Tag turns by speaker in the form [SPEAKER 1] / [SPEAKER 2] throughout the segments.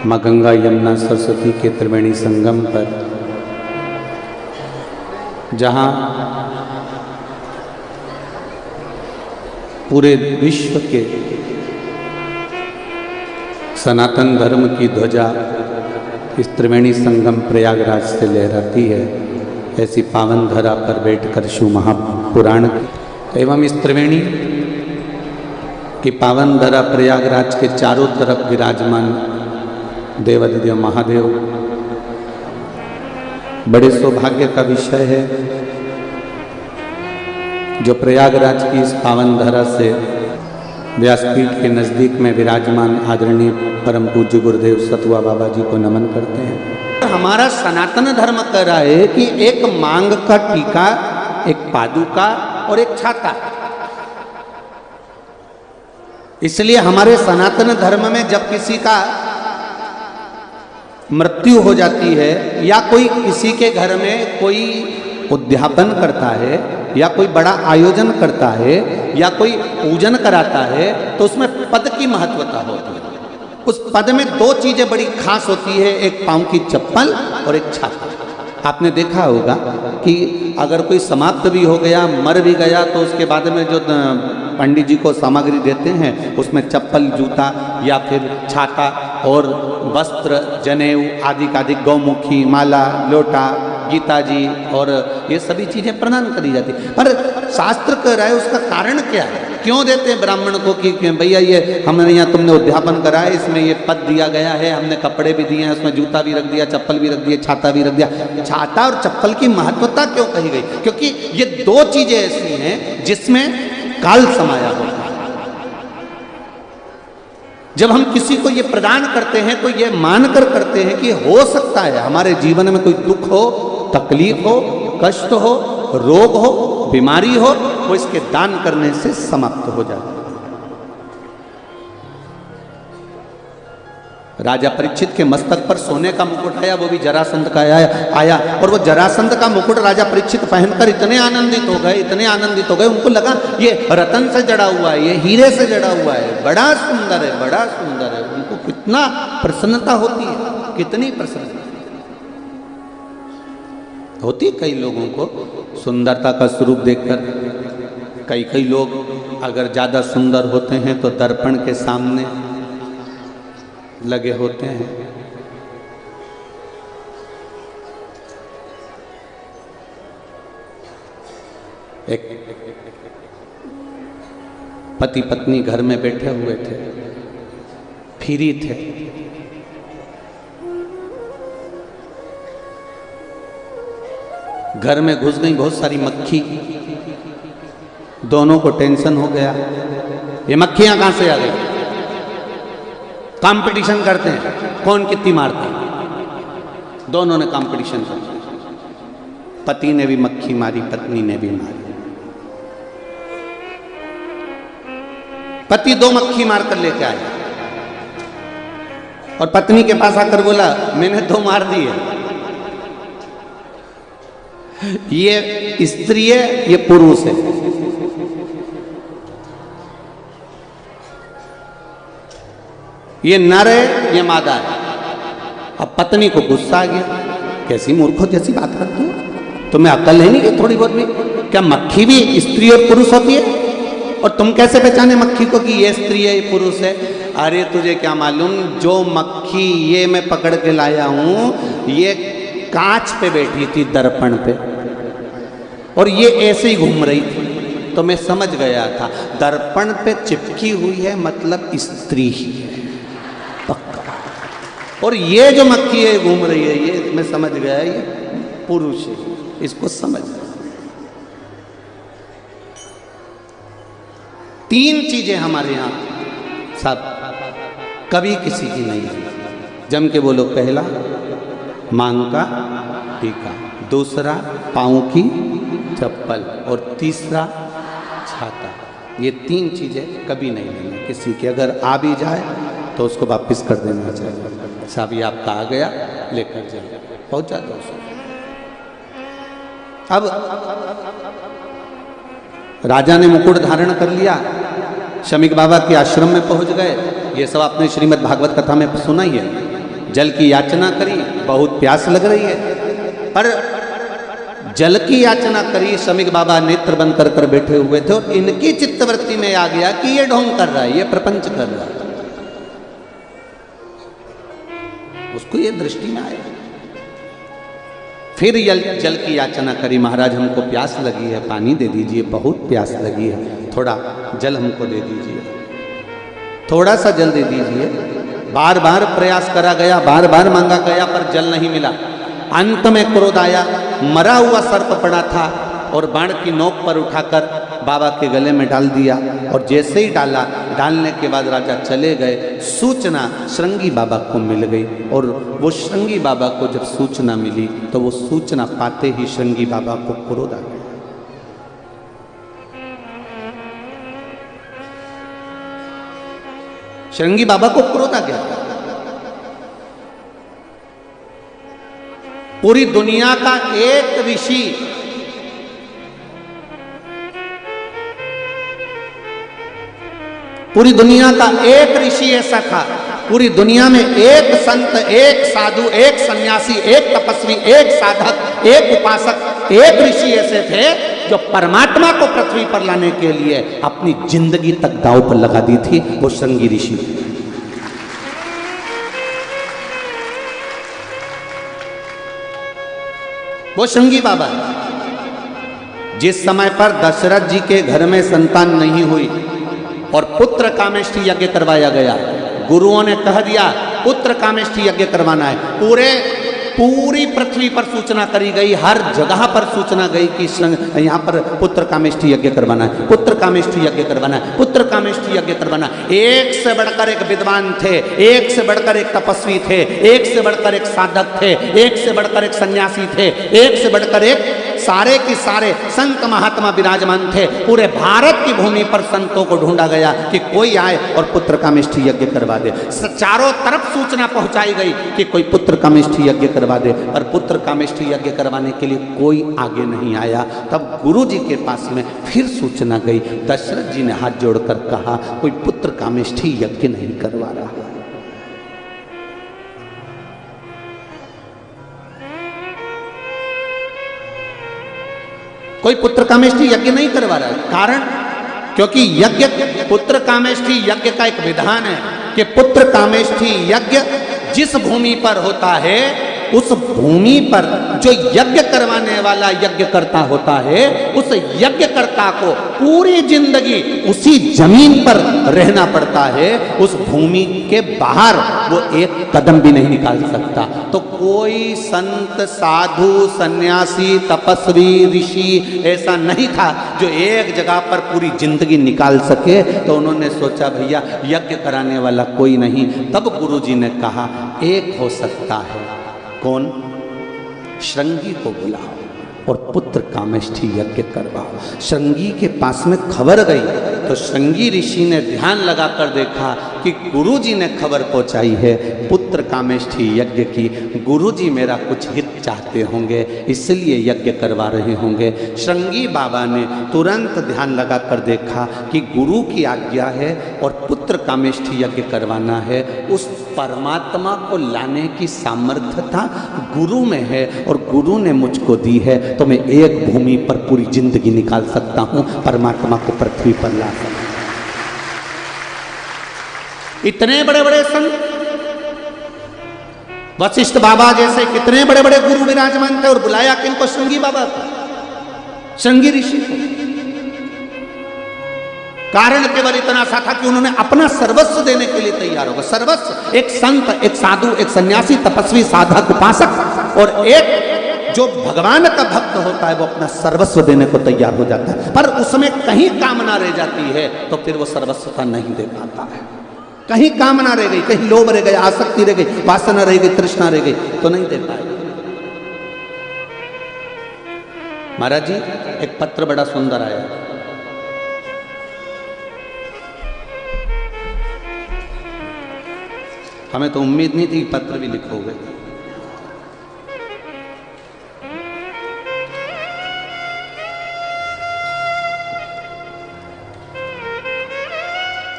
[SPEAKER 1] माँ गंगा यमुना सरस्वती के त्रिवेणी संगम पर, जहाँ पूरे विश्व के सनातन धर्म की ध्वजा इस त्रिवेणी संगम प्रयागराज से लहराती है, ऐसी पावन धरा पर बैठकर शिव महापुराण एवं इस त्रिवेणी की पावन धरा प्रयागराज के चारों तरफ विराजमान देवाधिदेव महादेव बड़े सौभाग्य का विषय है, जो प्रयागराज की इस पावन धरा से व्यासपीठ के नज़दीक में विराजमान आदरणीय परम पूज्य गुरुदेव सतुआ बाबा जी को नमन करते हैं। हमारा सनातन धर्म कह रहा है कि एक मांग का टीका, एक पादुका और एक छाता। इसलिए हमारे सनातन धर्म में जब किसी का मृत्यु हो जाती है या कोई किसी के घर में कोई उद्यापन करता है या कोई बड़ा आयोजन करता है या कोई पूजन कराता है, तो उसमें पद की महत्वता होती है। उस पद में दो चीजें बड़ी खास होती है, एक पांव की चप्पल और एक छाता। आपने देखा होगा कि अगर कोई समाप्त भी हो गया, मर भी गया, तो उसके बाद में जो पंडित जी को सामग्री देते हैं उसमें चप्पल, जूता या फिर छाता और वस्त्र, जनेऊ आदि का आदि, गौमुखी, माला, लोटा, गीता जी और ये सभी चीजें प्रदान करी जाती। पर शास्त्र कह रहा है उसका कारण क्या है, क्यों देते हैं ब्राह्मण को कि भैया ये हमने यहाँ तुमने उद्यापन करा है, इसमें ये पद दिया गया है, हमने कपड़े भी दिए हैं, उसमें जूता भी रख दिया, चप्पल भी रख दिया, छाता भी रख दिया। छाता और चप्पल की महत्वता क्यों कही गई? क्योंकि ये दो चीजें ऐसी हैं जिसमें काल समाया होता है। जब हम किसी को ये प्रदान करते हैं तो ये मानकर करते हैं कि हो सकता है हमारे जीवन में कोई दुख हो, तकलीफ हो, कष्ट हो, रोग हो, बीमारी हो, वो इसके दान करने से समाप्त हो जाए। राजा परीक्षित के मस्तक पर सोने का मुकुट आया, वो भी जरासंध का आया और वो जरासंध का मुकुट राजा परीक्षित पहनकर इतने आनंदित हो गए, इतने आनंदित हो गए, उनको लगा ये रतन से जड़ा हुआ है, ये हीरे से जड़ा हुआ है, बड़ा सुंदर है, बड़ा सुंदर है। उनको कितना प्रसन्नता होती है, कितनी प्रसन्नता होती है। कई लोगों को सुंदरता का स्वरूप देखकर, कई लोग अगर ज़्यादा सुंदर होते हैं तो दर्पण के सामने लगे होते हैं। एक पति पत्नी घर में बैठे हुए थे, फ्री थे। घर में घुस गई बहुत सारी मक्खी। दोनों को टेंशन हो गया, ये मक्खियां कहां से आ गई? कंपटीशन करते हैं कौन कितनी मारता है। दोनों ने कंपटीशन कर, पति ने भी मक्खी मारी, पत्नी ने भी मारी। पति 2 मक्खी मारकर लेके आया और पत्नी के पास आकर बोला मैंने 2 मार दी है। ये स्त्री है, ये पुरुष है। ये नर है, ये मादा है। अब पत्नी को गुस्सा आ गया, कैसी मूर्खों जैसी बात करती हो, तुम्हें अकल है नहीं कि थोड़ी बहुत भी? क्या मक्खी भी स्त्री और पुरुष होती है? और तुम कैसे पहचाने मक्खी को कि ये स्त्री है, ये पुरुष है? अरे तुझे क्या मालूम, जो मक्खी ये मैं पकड़ के लाया हूं, ये कांच पे बैठी थी, दर्पण पे, और ये ऐसे ही घूम रही थी। तो मैं समझ गया था दर्पण पे चिपकी हुई है मतलब स्त्री ही है, पक्का। और ये जो मक्खी है घूम रही है, ये मैं समझ गया ये पुरुष है, इसको समझ। 3 चीजें हमारे यहाँ सब कभी किसी की नहीं है। जम के बोलो, पहला मांग का टीका, दूसरा पाँव की चप्पल और तीसरा छाता। ये 3 चीजें कभी नहीं लेनी किसी की। अगर आ भी जाए तो उसको वापस कर देना चाहिए। साहब ये आपका आ गया, लेकर जाए, पहुंचा दो उसको। अब राजा ने मुकुट धारण कर लिया, शमीक बाबा के आश्रम में पहुंच गए। ये सब आपने श्रीमद् भागवत कथा में सुना ही है। जल की याचना करी, बहुत प्यास लग रही है, पर जल की याचना करी, शमीक बाबा नेत्र बंद कर कर बैठे हुए थे और इनकी चित्तवृत्ति में आ गया कि ये ढोंग कर रहा है, ये प्रपंच कर रहा है। उसको ये दृष्टि में आया, फिर जल की याचना करी, महाराज हमको प्यास लगी है, पानी दे दीजिए, बहुत प्यास लगी है, थोड़ा जल हमको दे दीजिए, थोड़ा सा जल दे दीजिए। बार बार प्रयास करा गया, बार बार मांगा गया, पर जल नहीं मिला। अंत में क्रोध आया, मरा हुआ सर्प पड़ा था और बाण की नोक पर उठाकर बाबा के गले में डाल दिया, और जैसे ही डाला, डालने के बाद राजा चले गए। सूचना श्रृंगी बाबा को मिल गई, और वो श्रृंगी बाबा को जब सूचना मिली तो वो सूचना पाते ही श्रृंगी बाबा को क्रोध आ गया। श्रृंगी बाबा को क्रोध आ गया। पूरी दुनिया का एक ऋषि पूरी दुनिया का एक ऋषि ऐसा था, पूरी दुनिया में एक संत, एक साधु, एक सन्यासी, एक तपस्वी, एक साधक, एक उपासक, एक ऋषि ऐसे थे जो परमात्मा को पृथ्वी पर लाने के लिए अपनी जिंदगी तक दांव पर लगा दी थी। वो श्रृंगी ऋषि। वो श्रृंगी बाबा है। जिस समय पर दशरथ जी के घर में संतान नहीं हुई और पुत्र कामेष्ठी यज्ञ करवाया गया, गुरुओं ने कह दिया पुत्र कामेष्ठी यज्ञ करवाना है। पूरी पृथ्वी पर सूचना करी गई, हर जगह पर सूचना गई कि यहाँ पर पुत्र कामेष्ठी यज्ञ करवाना है, पुत्र कामेष्ठी यज्ञ करवाना है, पुत्र कामेष्ठी यज्ञ करवाना है। एक से बढ़कर एक विद्वान थे, एक से बढ़कर एक तपस्वी थे, एक से बढ़कर एक साधक थे, एक से बढ़कर एक सन्यासी थे, एक से बढ़कर एक सारे के सारे संत महात्मा विराजमान थे। पूरे भारत की भूमि पर संतों को ढूंढा गया कि कोई आए और पुत्र कामेष्ठी यज्ञ करवा दे। चारों तरफ सूचना पहुंचाई गई कि कोई पुत्र कामेष्ठी यज्ञ करवा दे, और पुत्र कामेष्ठी यज्ञ करवाने के लिए कोई आगे नहीं आया। तब गुरु जी के पास में फिर सूचना गई। दशरथ जी ने हाथ जोड़कर कहा कोई पुत्र कामेष्ठी यज्ञ नहीं करवा रहा। कोई पुत्र कामेष्ठी यज्ञ नहीं करवा रहा है। कारण, क्योंकि यज्ञ, पुत्र कामेष्ठी यज्ञ का एक विधान है कि पुत्र कामेष्ठी यज्ञ जिस भूमि पर होता है, उस भूमि पर जो यज्ञ करवाने वाला यज्ञकर्ता होता है, उस यज्ञकर्ता को पूरी जिंदगी उसी जमीन पर रहना पड़ता है। उस भूमि के बाहर वो एक कदम भी नहीं निकाल सकता। तो कोई संत, साधु, सन्यासी, तपस्वी, ऋषि ऐसा नहीं था जो एक जगह पर पूरी जिंदगी निकाल सके। तो उन्होंने सोचा भैया यज्ञ कराने वाला कोई नहीं। तब गुरुजी ने कहा एक हो सकता है। कौन? श्रृंगी को बुलाओ और पुत्र कामेष्ठी यज्ञ करवाओ। श्रृंगी के पास में खबर गई तो श्रृंगी ऋषि ने ध्यान लगाकर देखा कि गुरुजी ने खबर पहुंचाई है पुत्र कामेष्ठी यज्ञ की। गुरुजी मेरा कुछ हित चाहते होंगे, इसलिए यज्ञ करवा रहे होंगे। श्रृंगी बाबा ने तुरंत ध्यान लगाकर देखा कि गुरु की आज्ञा है और पुत्र कामेष्ठी यज्ञ करवाना है। उस परमात्मा को लाने की सामर्थ्यता गुरु में है और गुरु ने मुझको दी है, तो मैं एक भूमि पर पूरी जिंदगी निकाल सकता हूं, परमात्मा को पृथ्वी पर ला सकता हूं। इतने बड़े बड़े संत, वशिष्ठ बाबा जैसे कितने बड़े बड़े गुरु विराजमान थे, और बुलाया किनको? श्रृंगी बाबा को, श्रृंगी ऋषि को। कारण केवल इतना सा था कि उन्होंने अपना सर्वस्व देने के लिए तैयार हो गए। सर्वस्व, एक संत, एक साधु, एक सन्यासी, तपस्वी, साधक, उपासक, और एक जो भगवान का भक्त होता है वो अपना सर्वस्व देने को तैयार हो जाता है। पर उसमें कहीं कामना रह जाती है तो फिर वो सर्वस्वता नहीं दे पाता है। कहीं कामना रह गई, कहीं लोभ रह गई, आसक्ति रह गई, वासना रह गई, तृष्णा रह गई, तो नहीं दे पाए। महाराज जी, एक पत्र बड़ा सुंदर आया। हमें तो उम्मीद नहीं थी पत्र भी लिखोगे।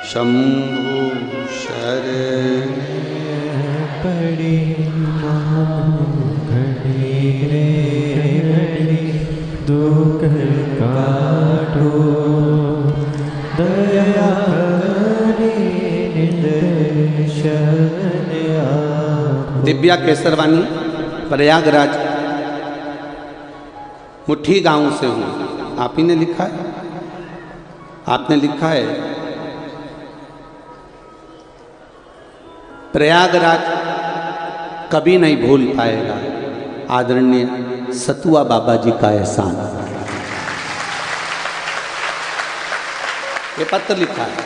[SPEAKER 1] शंभु शरण
[SPEAKER 2] पड़ी घड़ी रे घड़ी दुख काटो दया
[SPEAKER 1] दिव्या केसरवानी, प्रयागराज मुट्ठी गांव से हूँ। आप ही ने लिखा है, आपने लिखा है प्रयागराज कभी नहीं भूल पाएगा आदरणीय सतुआ बाबा जी का एहसान। ये पत्र लिखा है।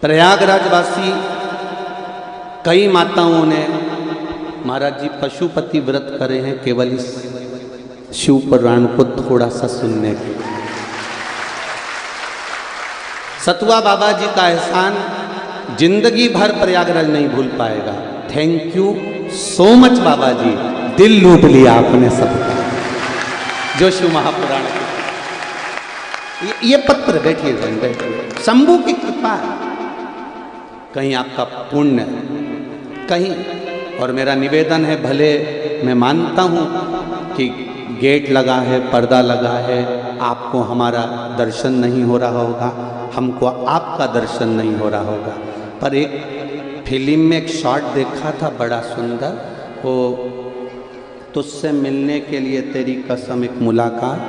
[SPEAKER 1] प्रयागराज वासी कई माताओं ने महाराज जी पशुपति व्रत करे हैं केवल इस शिव पुराण को थोड़ा सा सुनने के। सतुआ बाबा जी का एहसान जिंदगी भर प्रयागराज नहीं भूल पाएगा। थैंक यू सो मच बाबा जी, दिल लूट लिया आपने सबका जो शिव महापुराण के। ये पत्र बैठिए बैठिए, शंभू की कृपा है, कहीं आपका पुण्य कहीं। और मेरा निवेदन है, भले मैं मानता हूँ कि गेट लगा है, पर्दा लगा है, आपको हमारा दर्शन नहीं हो रहा होगा, हमको आपका दर्शन नहीं हो रहा होगा, पर एक फिल्म में एक शॉट देखा था बड़ा सुंदर, वो तुझसे मिलने के लिए तेरी कसम एक मुलाकात।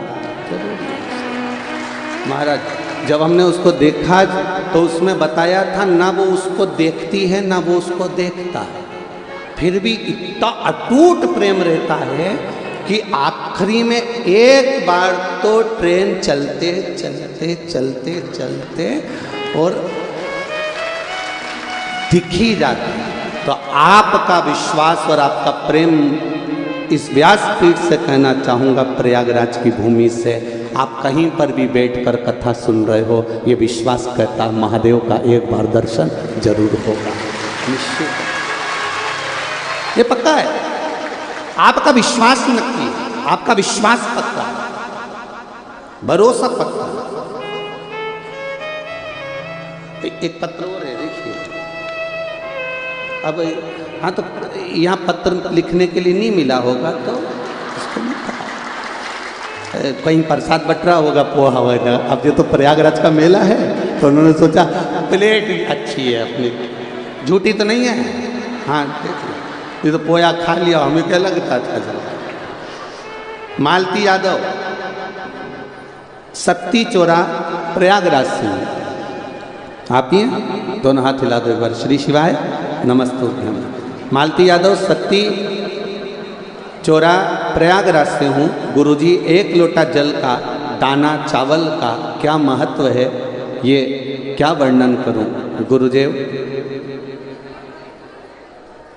[SPEAKER 1] महाराज जब हमने उसको देखा तो उसमें बताया था ना वो उसको देखती है ना वो उसको देखता है, फिर भी इतना अटूट प्रेम रहता है कि आखिरी में एक बार तो ट्रेन चलते चलते चलते चलते और दिख ही जाती। तो आपका विश्वास और आपका प्रेम इस व्यासपीठ से कहना चाहूँगा, प्रयागराज की भूमि से, आप कहीं पर भी बैठकर कथा सुन रहे हो, ये विश्वास करता महादेव का एक बार दर्शन जरूर होगा, निश्चित। ये पक्का है, आपका विश्वास नक्की है, आपका विश्वास पक्का है, भरोसा पक्का है। एक पत्र और है, देखिए। अब हाँ, तो यहाँ पत्र लिखने के लिए नहीं मिला होगा तो इसको कहीं प्रसाद बट रहा होगा, पोहा वगैरह। अब ये तो प्रयागराज का मेला है तो उन्होंने सोचा प्लेट अच्छी है अपनी, झूठी तो नहीं है। हाँ देखिए, ये तो पोया खा लिया, हमें क्या लगता अच्छा चला। मालती यादव, सत्ती चोरा, प्रयागराज से। आप ही हैं? दोनों हाथ हिला दो एक बार। श्री शिवाय नमस्तुभ्यम। मालती यादव, सत्ती चोरा, प्रयागराज से हूँ। गुरुजी, एक लोटा जल का दाना चावल का क्या महत्व है, ये क्या वर्णन करूँ गुरुदेव।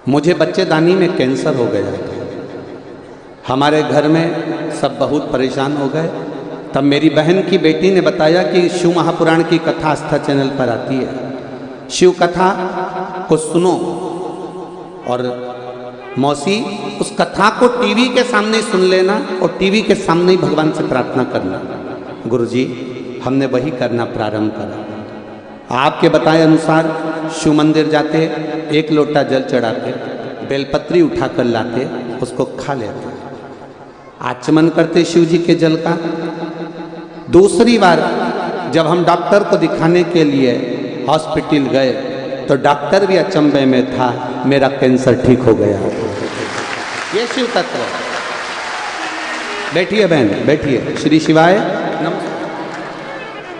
[SPEAKER 1] मुझे बच्चेदानी में कैंसर हो गया था, हमारे घर में सब बहुत परेशान हो गए। तब मेरी बहन की बेटी ने बताया कि शिव महापुराण की कथा आस्था चैनल पर आती है, शिव कथा को सुनो। और मौसी, उस कथा को टीवी के सामने सुन लेना और टीवी के सामने ही भगवान से प्रार्थना करना। गुरुजी, हमने वही करना प्रारंभ करा। आपके बताए अनुसार शिव मंदिर जाते, एक लोटा जल चढ़ाते, बेलपत्री उठाकर लाते, उसको खा लेते, आचमन करते शिव जी के जल का। दूसरी बार जब हम डॉक्टर को दिखाने के लिए हॉस्पिटल गए तो डॉक्टर भी अचंभे में था, मेरा कैंसर ठीक हो गया। ये शिव तत्व। बैठिए बहन, बैठिए। श्री शिवाय नमस्कार।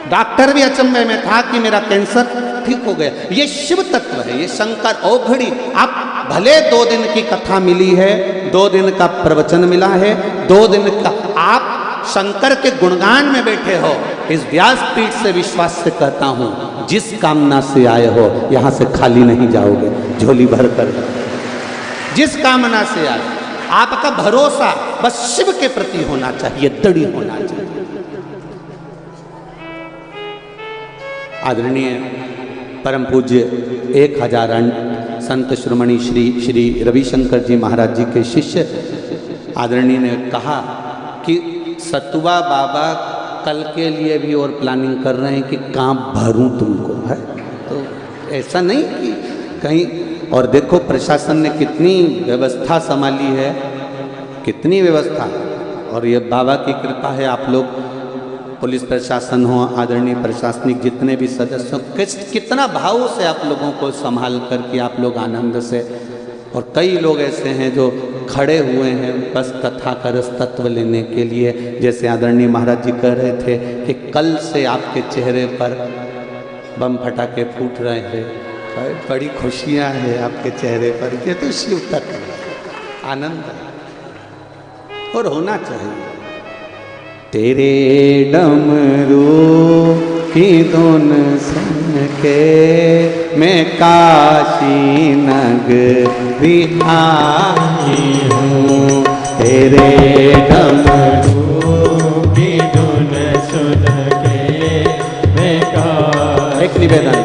[SPEAKER 1] डॉक्टर भी अचंभे में था कि मेरा कैंसर ठीक हो गया। ये शिव तत्व है, ये शंकर औघड़ी। आप भले 2 दिन की कथा मिली है, 2 दिन का प्रवचन मिला है, 2 दिन का आप शंकर के गुणगान में बैठे हो। इस व्यासपीठ से विश्वास से कहता हूं, जिस कामना से आए हो यहां से खाली नहीं जाओगे, झोली भर कर। जिस कामना से आए, आपका भरोसा बस शिव के प्रति होना चाहिए, दृढ़ होना चाहिए। आदरणीय परम पूज्य 1000 संत श्रोमणी श्री रविशंकर जी महाराज जी के शिष्य आदरणीय ने कहा कि सतुआ बाबा कल के लिए भी और प्लानिंग कर रहे हैं कि कहाँ भरूं तुमको, है। तो ऐसा नहीं कि कहीं। और देखो प्रशासन ने कितनी व्यवस्था संभाली है, कितनी व्यवस्था। और ये बाबा की कृपा है, आप लोग पुलिस प्रशासन हो, आदरणीय प्रशासनिक जितने भी सदस्य हो, कितना भाव से आप लोगों को संभाल करके आप लोग आनंद से। और कई लोग ऐसे हैं जो खड़े हुए हैं बस कथा का रस तत्व लेने के लिए। जैसे आदरणीय महाराज जी कह रहे थे कि कल से आपके चेहरे पर बम फटाके फूट रहे हैं, बड़ी खुशियां हैं आपके चेहरे पर। ये तो शिव तत्व है, आनंद है और होना चाहिए। तेरे डमरू की धुन सुन के मैं काशी नगरी आई हूँ। तेरे डमरू
[SPEAKER 2] की धुन सुन के मैं काशी।
[SPEAKER 1] एक निवेदन,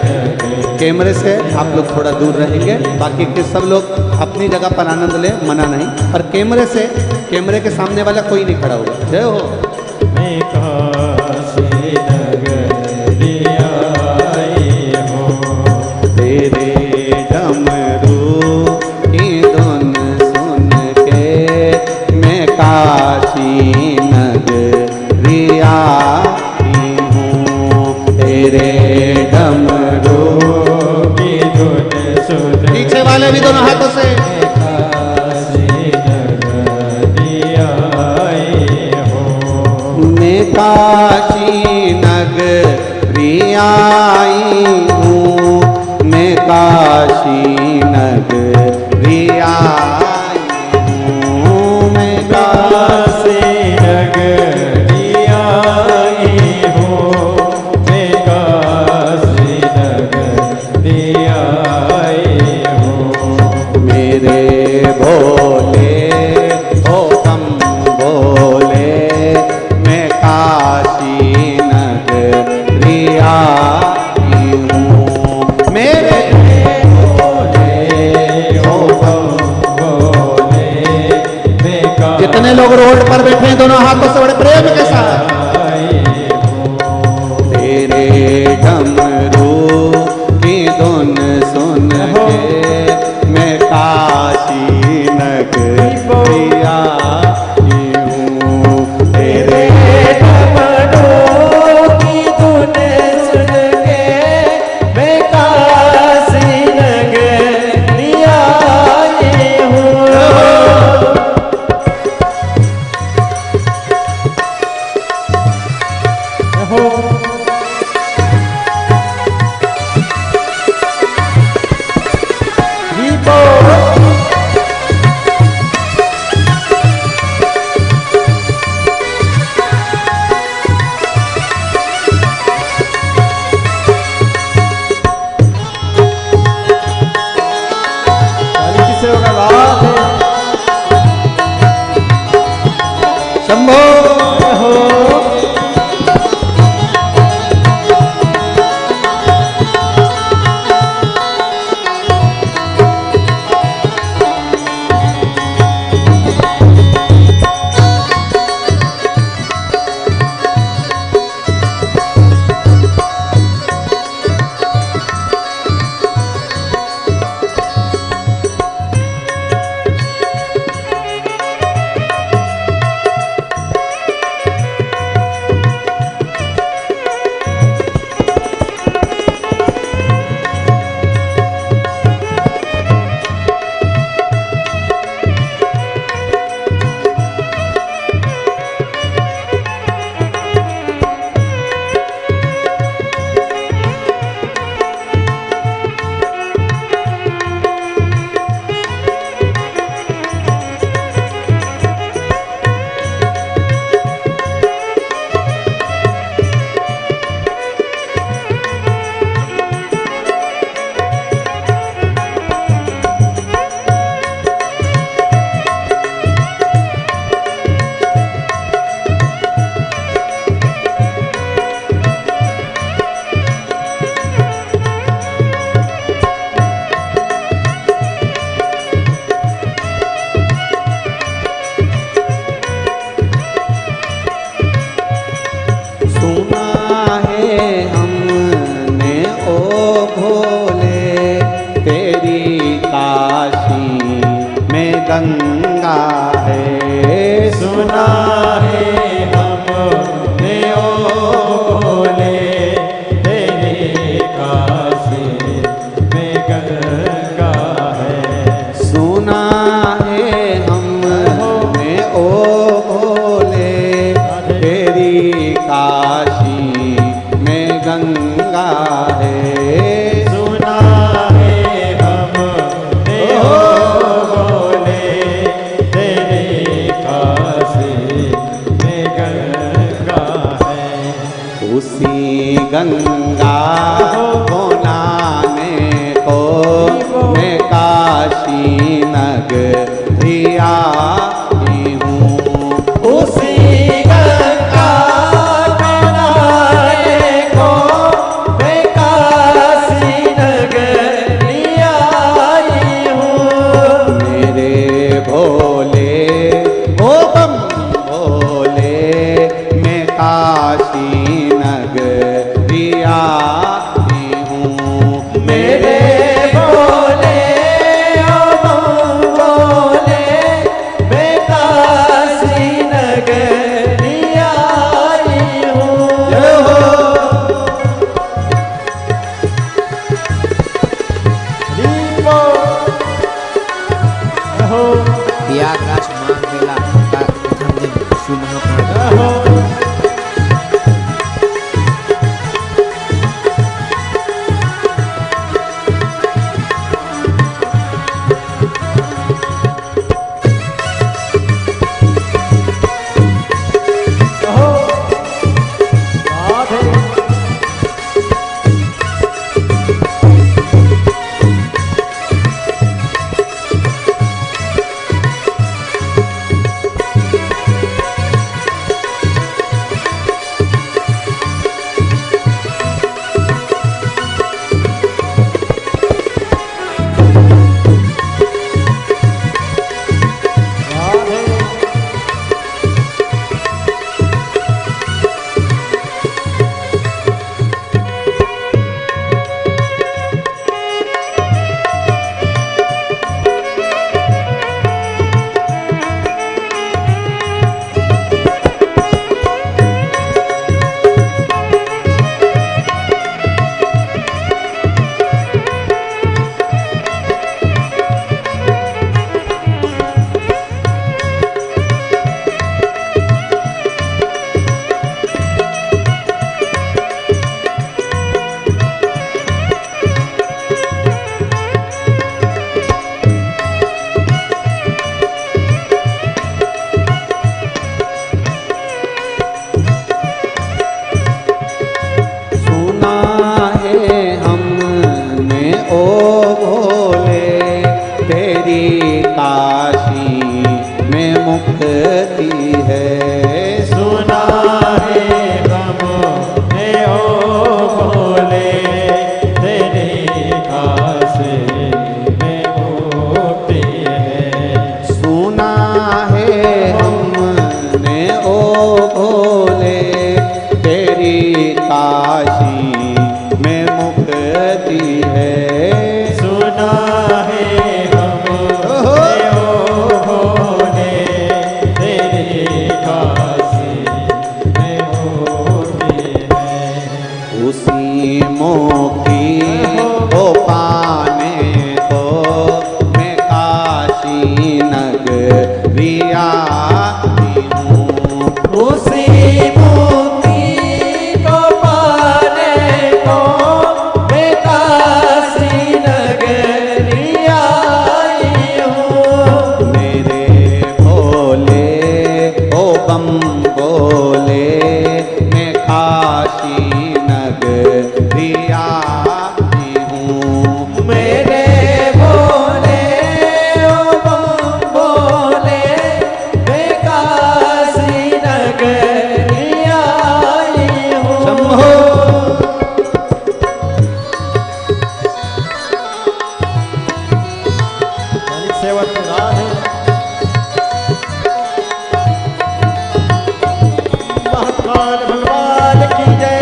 [SPEAKER 1] कैमरे से आप लोग थोड़ा दूर रहेंगे, बाकी के सब लोग अपनी जगह पर आनंद ले, मना नहीं। और कैमरे से, कैमरे के सामने वाला कोई नहीं खड़ा होगा। जय हो।
[SPEAKER 2] मैं काशी नगरी आई हूँ।
[SPEAKER 1] तेरे डमरू की धुन सुन के मैं काशी नगरी आई हूँ। तेरे डमरू
[SPEAKER 2] की धुन सुन
[SPEAKER 1] पीछे वाले भी दोनों हाथों से।
[SPEAKER 2] काशी नगरी आई हूँ।
[SPEAKER 1] मैं काशी नगरी आई हूँ। मैं काशी नगरी आई हूँ। मैं
[SPEAKER 2] काशी नगरी आई हूँ। मैं काशी नगरी आई हूँ।
[SPEAKER 1] मेरे भोले हो कम बोले, मैं काशी नगरी आई हूँ। मेरे भोले हो कम
[SPEAKER 2] बोले मैं काशी
[SPEAKER 1] जितने लोग रोड पर बैठे हैं दोनों हाथों से बड़े प्रेम के साथ।
[SPEAKER 2] आई हूँ।
[SPEAKER 1] तेरे डमरू की धुन सुन के मैं काशी नगरी आई हूँ। तेरे
[SPEAKER 2] डमरू की धुन सुन के मैं काशी नगरी आई हूँ।
[SPEAKER 1] शंभो तेरी काशी में गंगा है।
[SPEAKER 2] सुना है हमने ओ भोले तेरी काशी में गंगा है।
[SPEAKER 1] सुना है हमने ओ भोले तेरी काशी में गंगा है।
[SPEAKER 2] सुना है हमने ओ भोले तेरी काशी में गंगा है।
[SPEAKER 1] उसी गंगा को नहाने को मैं काशी नगरी आई हूँ।
[SPEAKER 2] उसी गंगा में नहाने को मैं काशी नगरी आई हूँ।
[SPEAKER 1] मेरे भोले ओ बम भोले मैं काशी नगरी आई हूँ।
[SPEAKER 2] मेरे भोले ओ बम भोले मैं काशी नगरी आई हूँ।
[SPEAKER 1] जय हो।
[SPEAKER 2] दीपो हो
[SPEAKER 3] प्रयागराज माघ मेला का प्रथम दिन शिव महाप्राण
[SPEAKER 2] हो
[SPEAKER 1] सुना है हमने ओ भोले तेरी काशी में मुक्ति है।
[SPEAKER 2] सुना है हमने ओ भोले तेरी काशी में मुक्ति है।
[SPEAKER 1] सुना है हमने ओ भोले तेरी काशी में मुक्ति है।
[SPEAKER 2] सुना है हमने ओ भोले तेरी काशी में मुक्ति है।
[SPEAKER 1] उसी मोक्ति को पाने को मैं काशी नगरी आई हूँ।
[SPEAKER 2] उसी मुक्ति को पाने को मैं काशी नगरी आई हूँ।
[SPEAKER 1] मेरे भोले ओ बम भोले मैं काशी नगरी आई हूँ।
[SPEAKER 2] मेरे भोले ओ बम भोले मैं काशी नगरी आई हूँ।
[SPEAKER 1] शंभो।
[SPEAKER 2] सेवक राधे महाकाल भगवान की जय।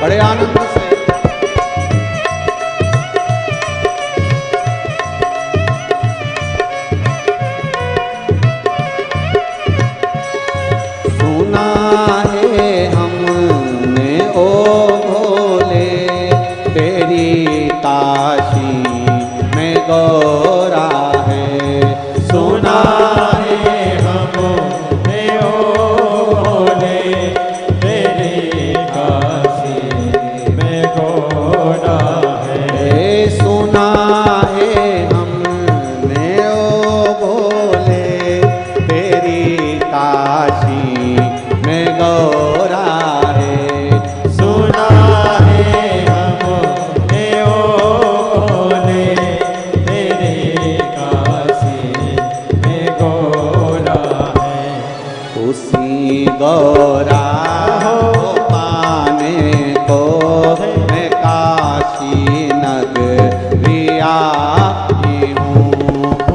[SPEAKER 1] बड़े आनंद से। सुना है हमने ओ भोले तेरी काशी में गौरा है। सुना
[SPEAKER 2] है हमने ओ भोले तेरी काशी में गौरा है।
[SPEAKER 1] सुना है हमने ओ भोले तेरी काशी में गौरा है।
[SPEAKER 2] सुना है हमने ओ भोले तेरी काशी में गौरा है।
[SPEAKER 1] उसी गौरा को पाने को मैं काशी नगरी आई हूँ।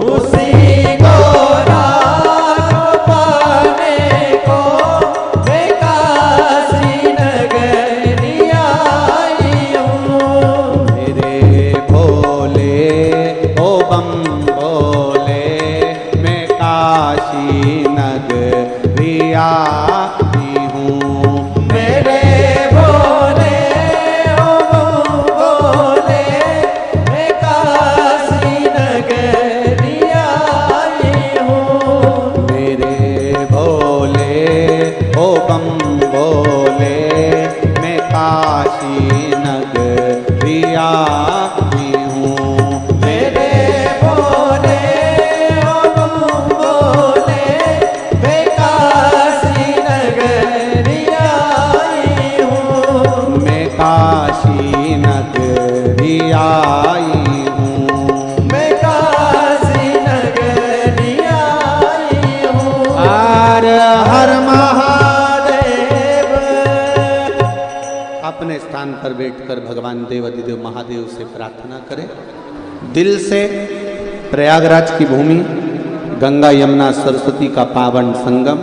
[SPEAKER 2] उसी गौरा को पाने को मैं काशी नगरी आई हूँ।
[SPEAKER 1] मेरे भोले ओ बम भोले मैं काशी नगरी आई हूँ।
[SPEAKER 2] मेरे भोले ओ भोले मैं काशी नगरी आई हूँ।
[SPEAKER 1] मेरे भोले ओ बम भोले मैं काशी नगरी आई हूँ।
[SPEAKER 2] मेरे भोले ओ भोले मैं काशी नगरी आई हूँ।
[SPEAKER 1] मैं काशी नगरी आई हूँ।
[SPEAKER 2] मैं काशी नगरी आई हूँ।
[SPEAKER 1] हर हर
[SPEAKER 2] महादेव।
[SPEAKER 1] अपने स्थान पर बैठकर भगवान देवाधिदेव महादेव से प्रार्थना करें। दिल से प्रयागराज की भूमि, गंगा यमुना सरस्वती का पावन संगम,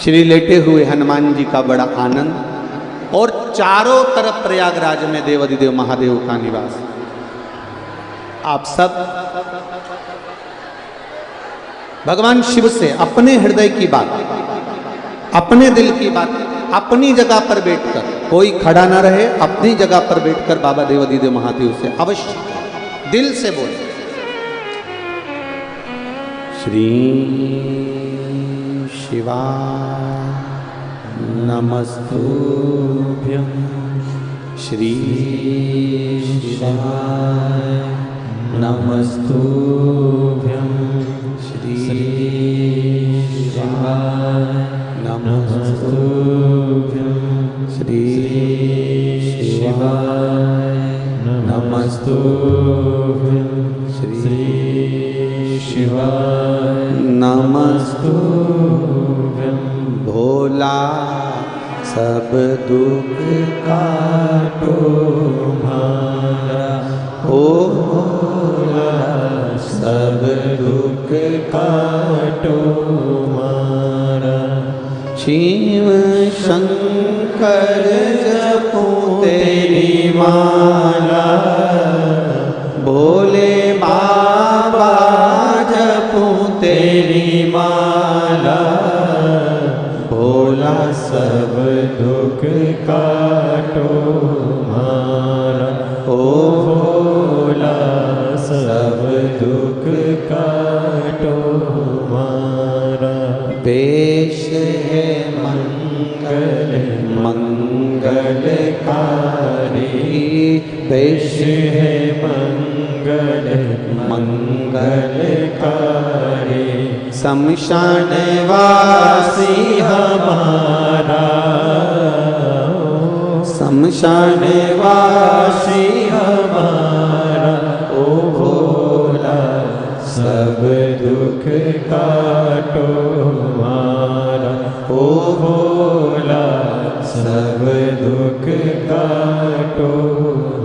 [SPEAKER 1] श्री लेटे हुए हनुमान जी का बड़ा आनंद और चारों तरफ प्रयागराज में देवाधिदेव महादेव का निवास। आप सब भगवान शिव से अपने हृदय की बात, अपने दिल की बात अपनी जगह पर बैठकर, कोई खड़ा ना रहे, अपनी जगह पर बैठकर बाबा देवाधिदेव महादेव से अवश्य दिल से बोले। श्री शिवाय नमस्तुभ्यं। श्री शिवाय नमस्तुभ्यं। श्री शिवाय नमस्तुभ्यं। श्री शिवाय नमस्तुभ्यं। श्री शिवाय नमस्तुभ्यं। भोला सब दुख काटो मारा, ओ भोला सब दुख काटो मारा। शिव शंकर जपो तेरी माला, भोले बाबा जपो तेरी माला। भोला सब दुख काटो मारा, ओ भोला सब दुख काटो मारा। पेश है मंगल मंगलकारी, पेश है मंगल मंगलकारी। शमशान वासी हमारा, शमशान वासी हमारा। ओ भोला सब दुख काटो मारा, ओ भोला सब दुख काटो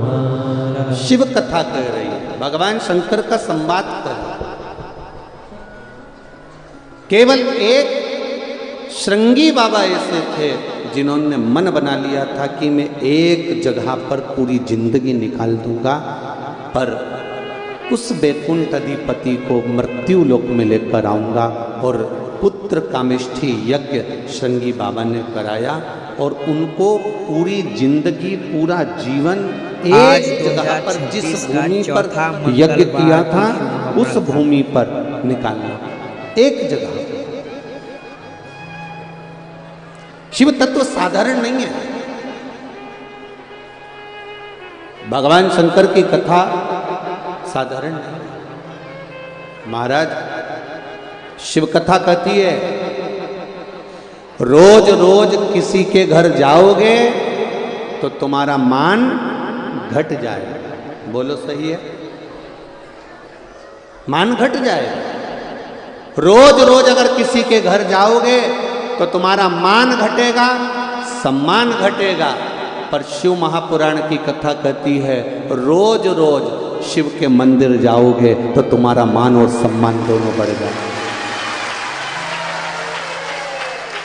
[SPEAKER 1] मारा। शिव कथा कह रही है, भगवान शंकर का संवाद कर रही है। केवल एक श्रृंगी बाबा ऐसे थे जिन्होंने मन बना लिया था कि मैं एक जगह पर पूरी जिंदगी निकाल दूंगा, पर उस वैकुंठ अधिपति को मृत्यु लोक में लेकर आऊंगा। और पुत्र कामेष्ठी यज्ञ श्रृंगी बाबा ने कराया और उनको पूरी जिंदगी, पूरा जीवन
[SPEAKER 3] आज
[SPEAKER 1] एक जगह पर, जिस
[SPEAKER 3] 2026 का
[SPEAKER 1] भूमि पर
[SPEAKER 3] चौथा
[SPEAKER 1] यज्ञ किया था
[SPEAKER 3] मंगलवार
[SPEAKER 1] उस भूमि पर निकालना, एक जगह। शिव तत्व साधारण नहीं है। भगवान शंकर की कथा साधारण नहीं। महाराज शिव कथा कहती है, रोज रोज किसी के घर जाओगे तो तुम्हारा मान घट जाएगा। बोलो सही है? मान घट जाएगा। रोज रोज अगर किसी के घर जाओगे तो तुम्हारा मान घटेगा, सम्मान घटेगा। पर शिव महापुराण की कथा कहती है, रोज रोज शिव के मंदिर जाओगे तो तुम्हारा मान और सम्मान दोनों बढ़ेगा।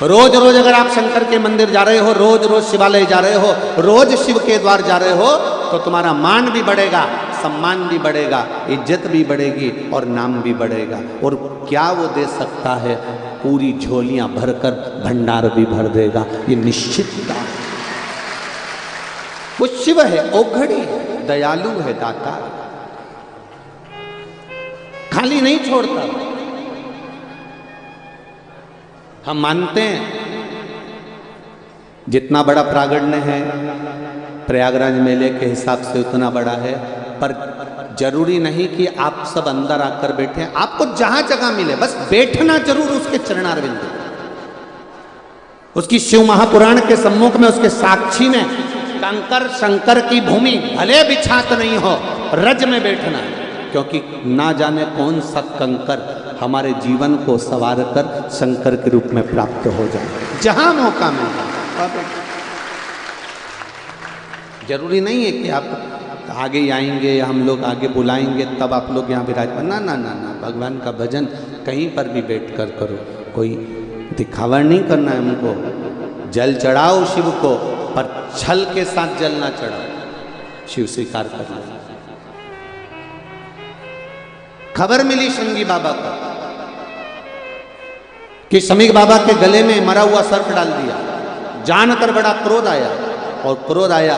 [SPEAKER 1] रोज रोज अगर आप शंकर के मंदिर जा रहे हो, रोज रोज शिवालय जा रहे हो, रोज शिव के द्वार जा रहे हो, तो तुम्हारा मान भी बढ़ेगा, सम्मान भी बढ़ेगा, इज्जत भी बढ़ेगी और नाम भी बढ़ेगा। और क्या वो दे सकता है? पूरी झोलियां भरकर भंडार भी भर देगा, ये निश्चित बात है। वो शिव है, औघड़ी है, दयालु है, दाता, खाली नहीं छोड़ता। हम मानते हैं जितना बड़ा प्रागण्य है प्रयागराज मेले के हिसाब से उतना बड़ा है, पर जरूरी नहीं कि आप सब अंदर आकर बैठे। आपको जहां जगह मिले बस बैठना जरूर उसके चरणारविंद, उसकी शिव महापुराण के सम्मुख में, उसके साक्षी में। कंकर शंकर की भूमि भले बिछात नहीं हो, रज में बैठना, क्योंकि ना जाने कौन सा कंकर हमारे जीवन को संवार कर शंकर के रूप में प्राप्त हो जाए। जहां मौका मिलता, जरूरी नहीं है कि आप आगे आएंगे या हम लोग आगे बुलाएंगे तब आप लोग यहाँ विराजमान। ना ना ना ना, भगवान का भजन कहीं पर भी बैठ कर करो। कोई दिखावा नहीं करना है हमको। जल चढ़ाओ शिव को, पर छल के साथ जल ना चढ़ाओ। शिव स्वीकार कर ले। खबर मिली शृंगी बाबा को कि शमीक बाबा के गले में मरा हुआ सर्प डाल दिया। जानकर बड़ा क्रोध आया, और क्रोध आया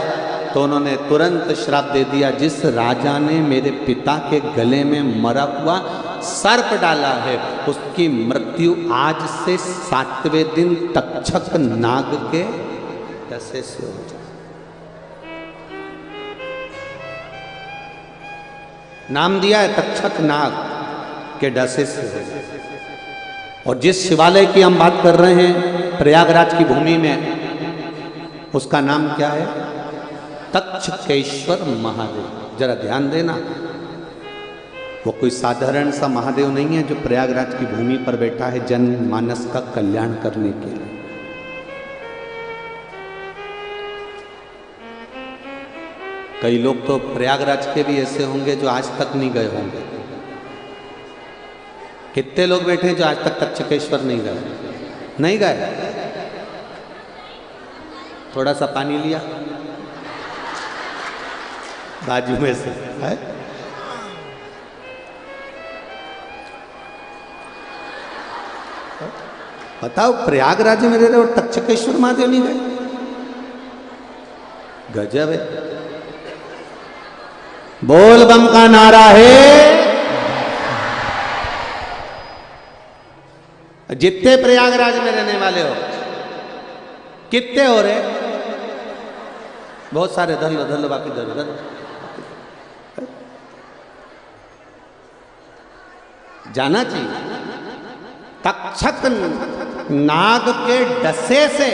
[SPEAKER 1] तो उन्होंने तुरंत श्राप दे दिया, जिस राजा ने मेरे पिता के गले में मरा हुआ सर्प डाला है उसकी मृत्यु आज से 7वें दिन तक्षक नाग के डसे से हो जाए। नाम दिया है तक्षक नाग के डसे से हो जाए। और जिस शिवालय की हम बात कर रहे हैं प्रयागराज की भूमि में, उसका नाम क्या है? तक्षकेश्वर महादेव। जरा ध्यान देना, वो कोई साधारण सा महादेव नहीं है जो प्रयागराज की भूमि पर बैठा है जनमानस का कल्याण करने के लिए। कई लोग तो प्रयागराज के भी ऐसे होंगे जो आज तक नहीं गए होंगे। कितने लोग बैठे हैं जो आज तक तक्षकेश्वर नहीं गए? नहीं गए? थोड़ा सा पानी लिया बाजू में से है? बताओ, प्रयागराज में रह रहे और तक्षकेश्वर महादेव नहीं गए? गजब है। बोल बम का नारा है। जितने प्रयागराज में रहने वाले हो, कितने हो रहे? बहुत सारे। धर लो धर लो, बाकी धर धर। जाना चाहिए। तक्षक नाग के डसे से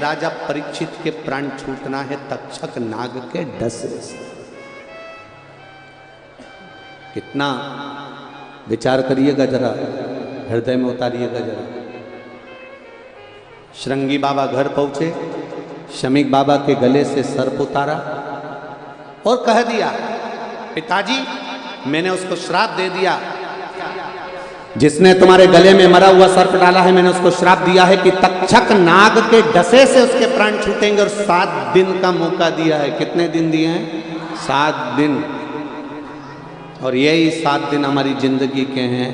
[SPEAKER 1] राजा परीक्षित के प्राण छूटना है, तक्षक नाग के डसे से। कितना विचार करिएगा जरा, हृदय में उतारिएगा जरा। श्रृंगी बाबा घर पहुंचे, शमीक बाबा के गले से सर्प उतारा और कह दिया, पिताजी मैंने उसको श्राप दे दिया जिसने तुम्हारे गले में मरा हुआ सर्प डाला है, मैंने उसको श्राप दिया है कि तक्षक नाग के डसे से उसके प्राण छूटेंगे, और 7 दिन का मौका दिया है। कितने दिन दिए हैं? 7 दिन। और यही 7 दिन हमारी जिंदगी के हैं।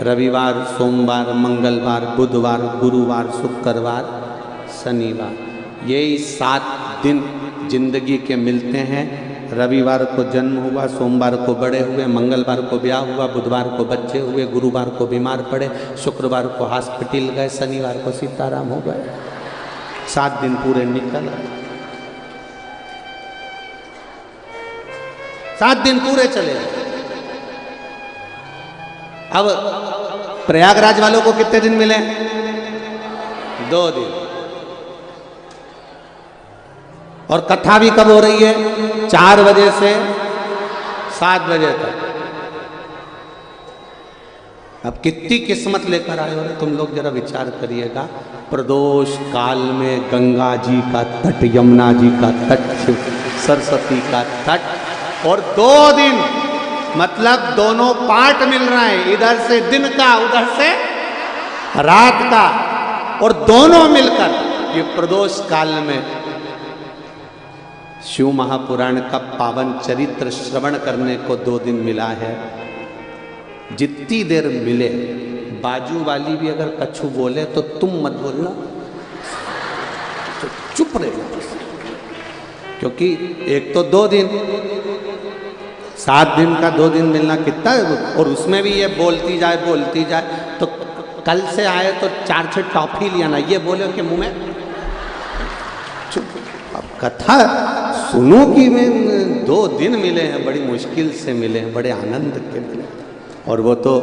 [SPEAKER 1] रविवार, सोमवार, मंगलवार, बुधवार, गुरुवार, शुक्रवार, शनिवार, यही 7 दिन जिंदगी के मिलते हैं। रविवार को जन्म हुआ, सोमवार को बड़े हुए, मंगलवार को ब्याह हुआ, बुधवार को बच्चे हुए, गुरुवार को बीमार पड़े, शुक्रवार को हॉस्पिटल गए, शनिवार को सीताराम हो गए। 7 दिन पूरे निकल गए। 7 दिन पूरे चले गए। अब प्रयागराज वालों को कितने दिन मिले? 2 दिन। और कथा भी कब हो रही है? 4 बजे से 7 बजे तक। अब कितनी किस्मत लेकर आए हो तुम लोग, जरा विचार करिएगा। प्रदोष काल में गंगा जी का तट, यमुना जी का तट, सरस्वती का तट, और 2 दिन, मतलब दोनों पार्ट मिल रहा है, इधर से दिन का, उधर से रात का, और दोनों मिलकर ये प्रदोष काल में शिव महापुराण का पावन चरित्र श्रवण करने को 2 दिन मिला है। जितनी देर मिले, बाजू वाली भी अगर कछु बोले तो तुम मत बोलना, तो चुप रहो, क्योंकि एक तो 2 दिन, 7 दिन का 2 दिन मिलना कितना है। और उसमें भी ये बोलती जाए, तो कल से आए तो 4-6 टॉफी लिया ना, ये बोले कि मुंह में चुप। अब कथा सुनो कि मैं 2 दिन मिले हैं, बड़ी मुश्किल से मिले हैं, बड़े आनंद के मिले। और वो तो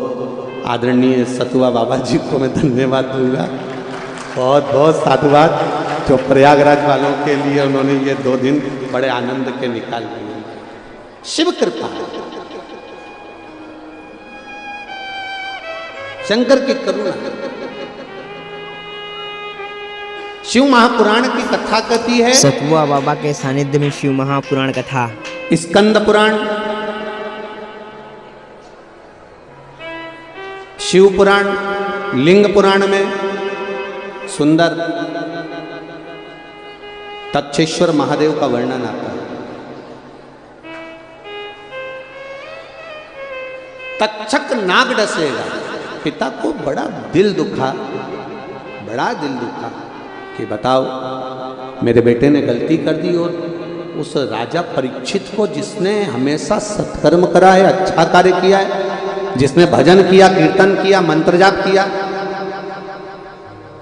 [SPEAKER 1] आदरणीय सतुआ बाबा जी को मैं धन्यवाद दूंगा, बहुत बहुत साधुवाद, जो प्रयागराज वालों के लिए उन्होंने ये 2 दिन बड़े आनंद के निकाल दिए। शिव कृपा, शंकर की करुणा। शिव महापुराण की कथा कहती है,
[SPEAKER 3] सतुआ बाबा के सानिध्य में शिव महापुराण कथा,
[SPEAKER 1] स्कंद पुराण, शिव पुराण, लिंग पुराण में सुंदर तक्षेश्वर महादेव का वर्णन आता है। तक्षक नाग डसेगा। पिता को बड़ा दिल दुखा कि बताओ, मेरे बेटे ने गलती कर दी, और उस राजा परीक्षित को, जिसने हमेशा सत्कर्म करा है, अच्छा कार्य किया है, जिसने भजन किया, कीर्तन किया, मंत्र जाप किया,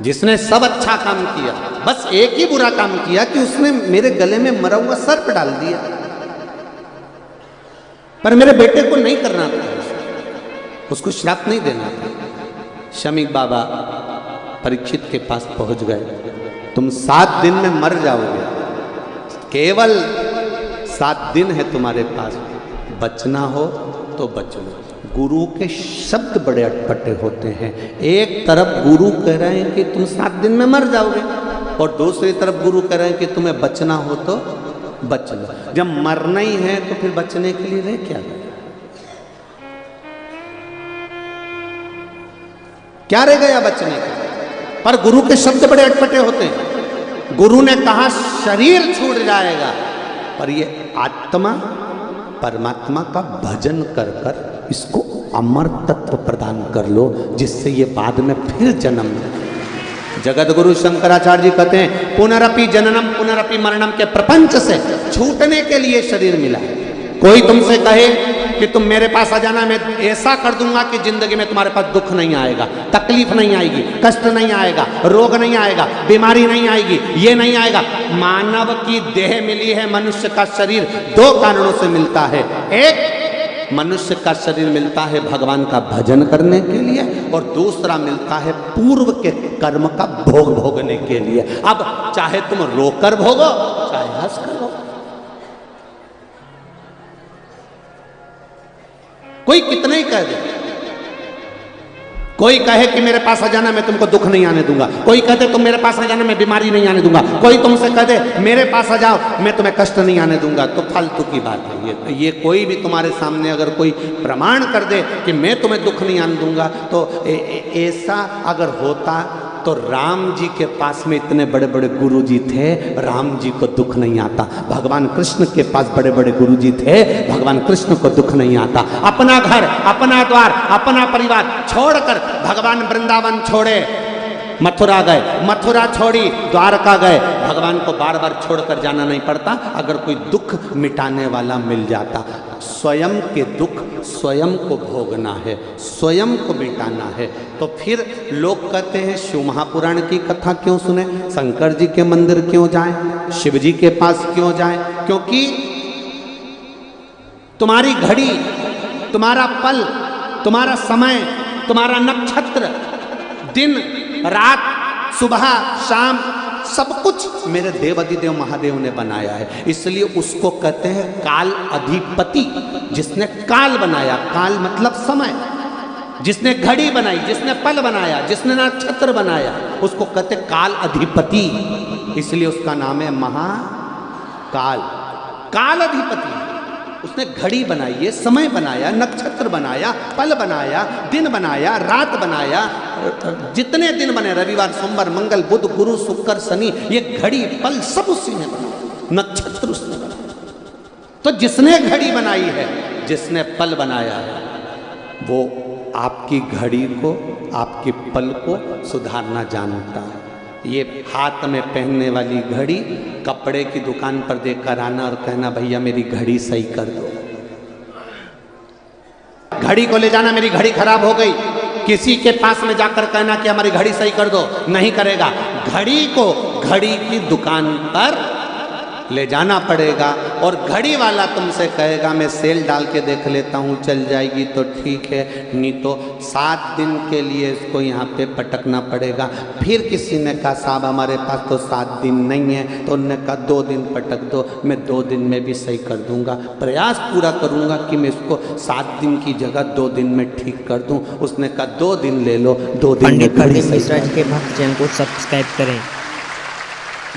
[SPEAKER 1] जिसने सब अच्छा काम किया, बस एक ही बुरा काम किया कि उसने मेरे गले में मरा हुआ सर्प डाल दिया। पर मेरे बेटे को नहीं करना था, उसको श्राप नहीं देना था। शमीक बाबा परीक्षित के पास पहुंच गए। तुम 7 दिन में मर जाओगे, केवल 7 दिन है तुम्हारे पास, बचना हो तो बच लो। गुरु के शब्द बड़े अटपटे होते हैं। एक तरफ गुरु कह रहे हैं कि तुम 7 दिन में मर जाओगे, और दूसरी तरफ गुरु कह रहे हैं कि तुम्हें बचना हो तो बच लो। जब मरना ही है तो फिर बचने के लिए रह क्या रह गया बचने के लिए? पर गुरु के शब्द बड़े अटपटे होते हैं। गुरु ने कहा शरीर छूट जाएगा, पर ये आत्मा परमात्मा का भजन कर कर इसको अमर तत्व प्रदान कर लो, जिससे ये बाद में फिर जन्म ले। जगत गुरु शंकराचार्य जी कहते हैं, पुनरपि जननम पुनरपि मरणम के प्रपंच से छूटने के लिए शरीर मिला है। कोई तुमसे कहे कि तुम मेरे पास आ जाना, मैं ऐसा कर दूंगा कि जिंदगी में तुम्हारे पास दुख नहीं आएगा, तकलीफ नहीं आएगी, कष्ट नहीं आएगा, रोग नहीं आएगा, बीमारी नहीं आएगी, ये नहीं आएगा। मानव की देह मिली है, मनुष्य का शरीर 2 कारणों से मिलता है। एक, मनुष्य का शरीर मिलता है भगवान का भजन करने के लिए, और दूसरा मिलता है पूर्व के कर्म का भोग भोगने के लिए। अब चाहे तुम रोकर भोगो, चाहे हंस कर भोगो। कोई कितना ही कह दे, कोई कहे कि मेरे पास आ जाना, मैं तुमको दुख नहीं आने दूंगा। कोई कहते तुम मेरे पास आ जाना, मैं बीमारी नहीं आने दूंगा। कोई तुमसे कहते मेरे पास आ जाओ, मैं तुम्हें कष्ट नहीं आने दूंगा। तो फालतू की बात है ये कोई भी तुम्हारे सामने अगर कोई प्रमाण कर दे कि मैं तुम्हें दुख नहीं आने दूंगा, तो ऐसा अगर होता तो राम जी के पास में इतने बड़े बड़े गुरु जी थे, राम जी को दुख नहीं आता। भगवान कृष्ण के पास बड़े बड़े गुरु जी थे, भगवान कृष्ण को दुख नहीं आता। अपना घर, अपना द्वार, अपना परिवार छोड़कर भगवान वृंदावन छोड़े, मथुरा गए, मथुरा छोड़ी द्वारका गए। भगवान को बार बार छोड़कर जाना नहीं पड़ता अगर कोई दुख मिटाने वाला मिल जाता। स्वयं के दुख स्वयं को भोगना है, स्वयं को मिटाना है। तो फिर लोग कहते हैं शिव महापुराण की कथा क्यों सुने, शंकर जी के मंदिर क्यों जाएं, शिव जी के पास क्यों जाएं? क्योंकि तुम्हारी घड़ी, तुम्हारा पल, तुम्हारा समय, तुम्हारा नक्षत्र, दिन रात, सुबह शाम, सब कुछ मेरे देव अधिदेव महादेव ने बनाया है। इसलिए उसको कहते हैं काल अधिपति। जिसने काल बनाया, काल मतलब समय, जिसने घड़ी बनाई, जिसने पल बनाया, जिसने नक्षत्र बनाया, उसको कहते काल अधिपति। इसलिए उसका नाम है महाकाल। काल अधिपति उसने घड़ी बनाई है, समय बनाया, नक्षत्र बनाया, पल बनाया, दिन बनाया, रात बनाया, जितने दिन बने, रविवार, सोमवार, मंगल, बुध, गुरु, शुक्र, शनि, ये घड़ी पल सब उसी ने बनाया, नक्षत्र उसने बनाया। तो जिसने घड़ी बनाई है, जिसने पल बनाया है, वो आपकी घड़ी को, आपके पल को सुधारना जानता है। ये हाथ में पहनने वाली घड़ी कपड़े की दुकान पर देकर आना और कहना भैया मेरी घड़ी सही कर दो। घड़ी को ले जाना, मेरी घड़ी खराब हो गई, किसी के पास में जाकर कहना कि हमारी घड़ी सही कर दो, नहीं करेगा। घड़ी को घड़ी की दुकान पर ले जाना पड़ेगा और घड़ी वाला तुमसे कहेगा मैं सेल डाल के देख लेता हूँ, चल जाएगी तो ठीक है, नहीं तो 7 दिन के लिए इसको यहाँ पे पटकना पड़ेगा। फिर किसी ने कहा साहब हमारे पास तो 7 दिन नहीं है, तो उन्होंने कहा 2 दिन पटक दो, मैं 2 दिन में भी सही कर दूंगा, प्रयास पूरा करूंगा कि मैं इसको 7 दिन की जगह 2 दिन में ठीक कर दूं। उसने कहा 2 दिन ले लो, 2 दिन में
[SPEAKER 3] पंडित
[SPEAKER 1] घड़ी
[SPEAKER 3] प्रदीप
[SPEAKER 1] सही
[SPEAKER 3] मिश्रा
[SPEAKER 1] कर
[SPEAKER 3] जी के भक्त चैनल को सब्सक्राइब करें।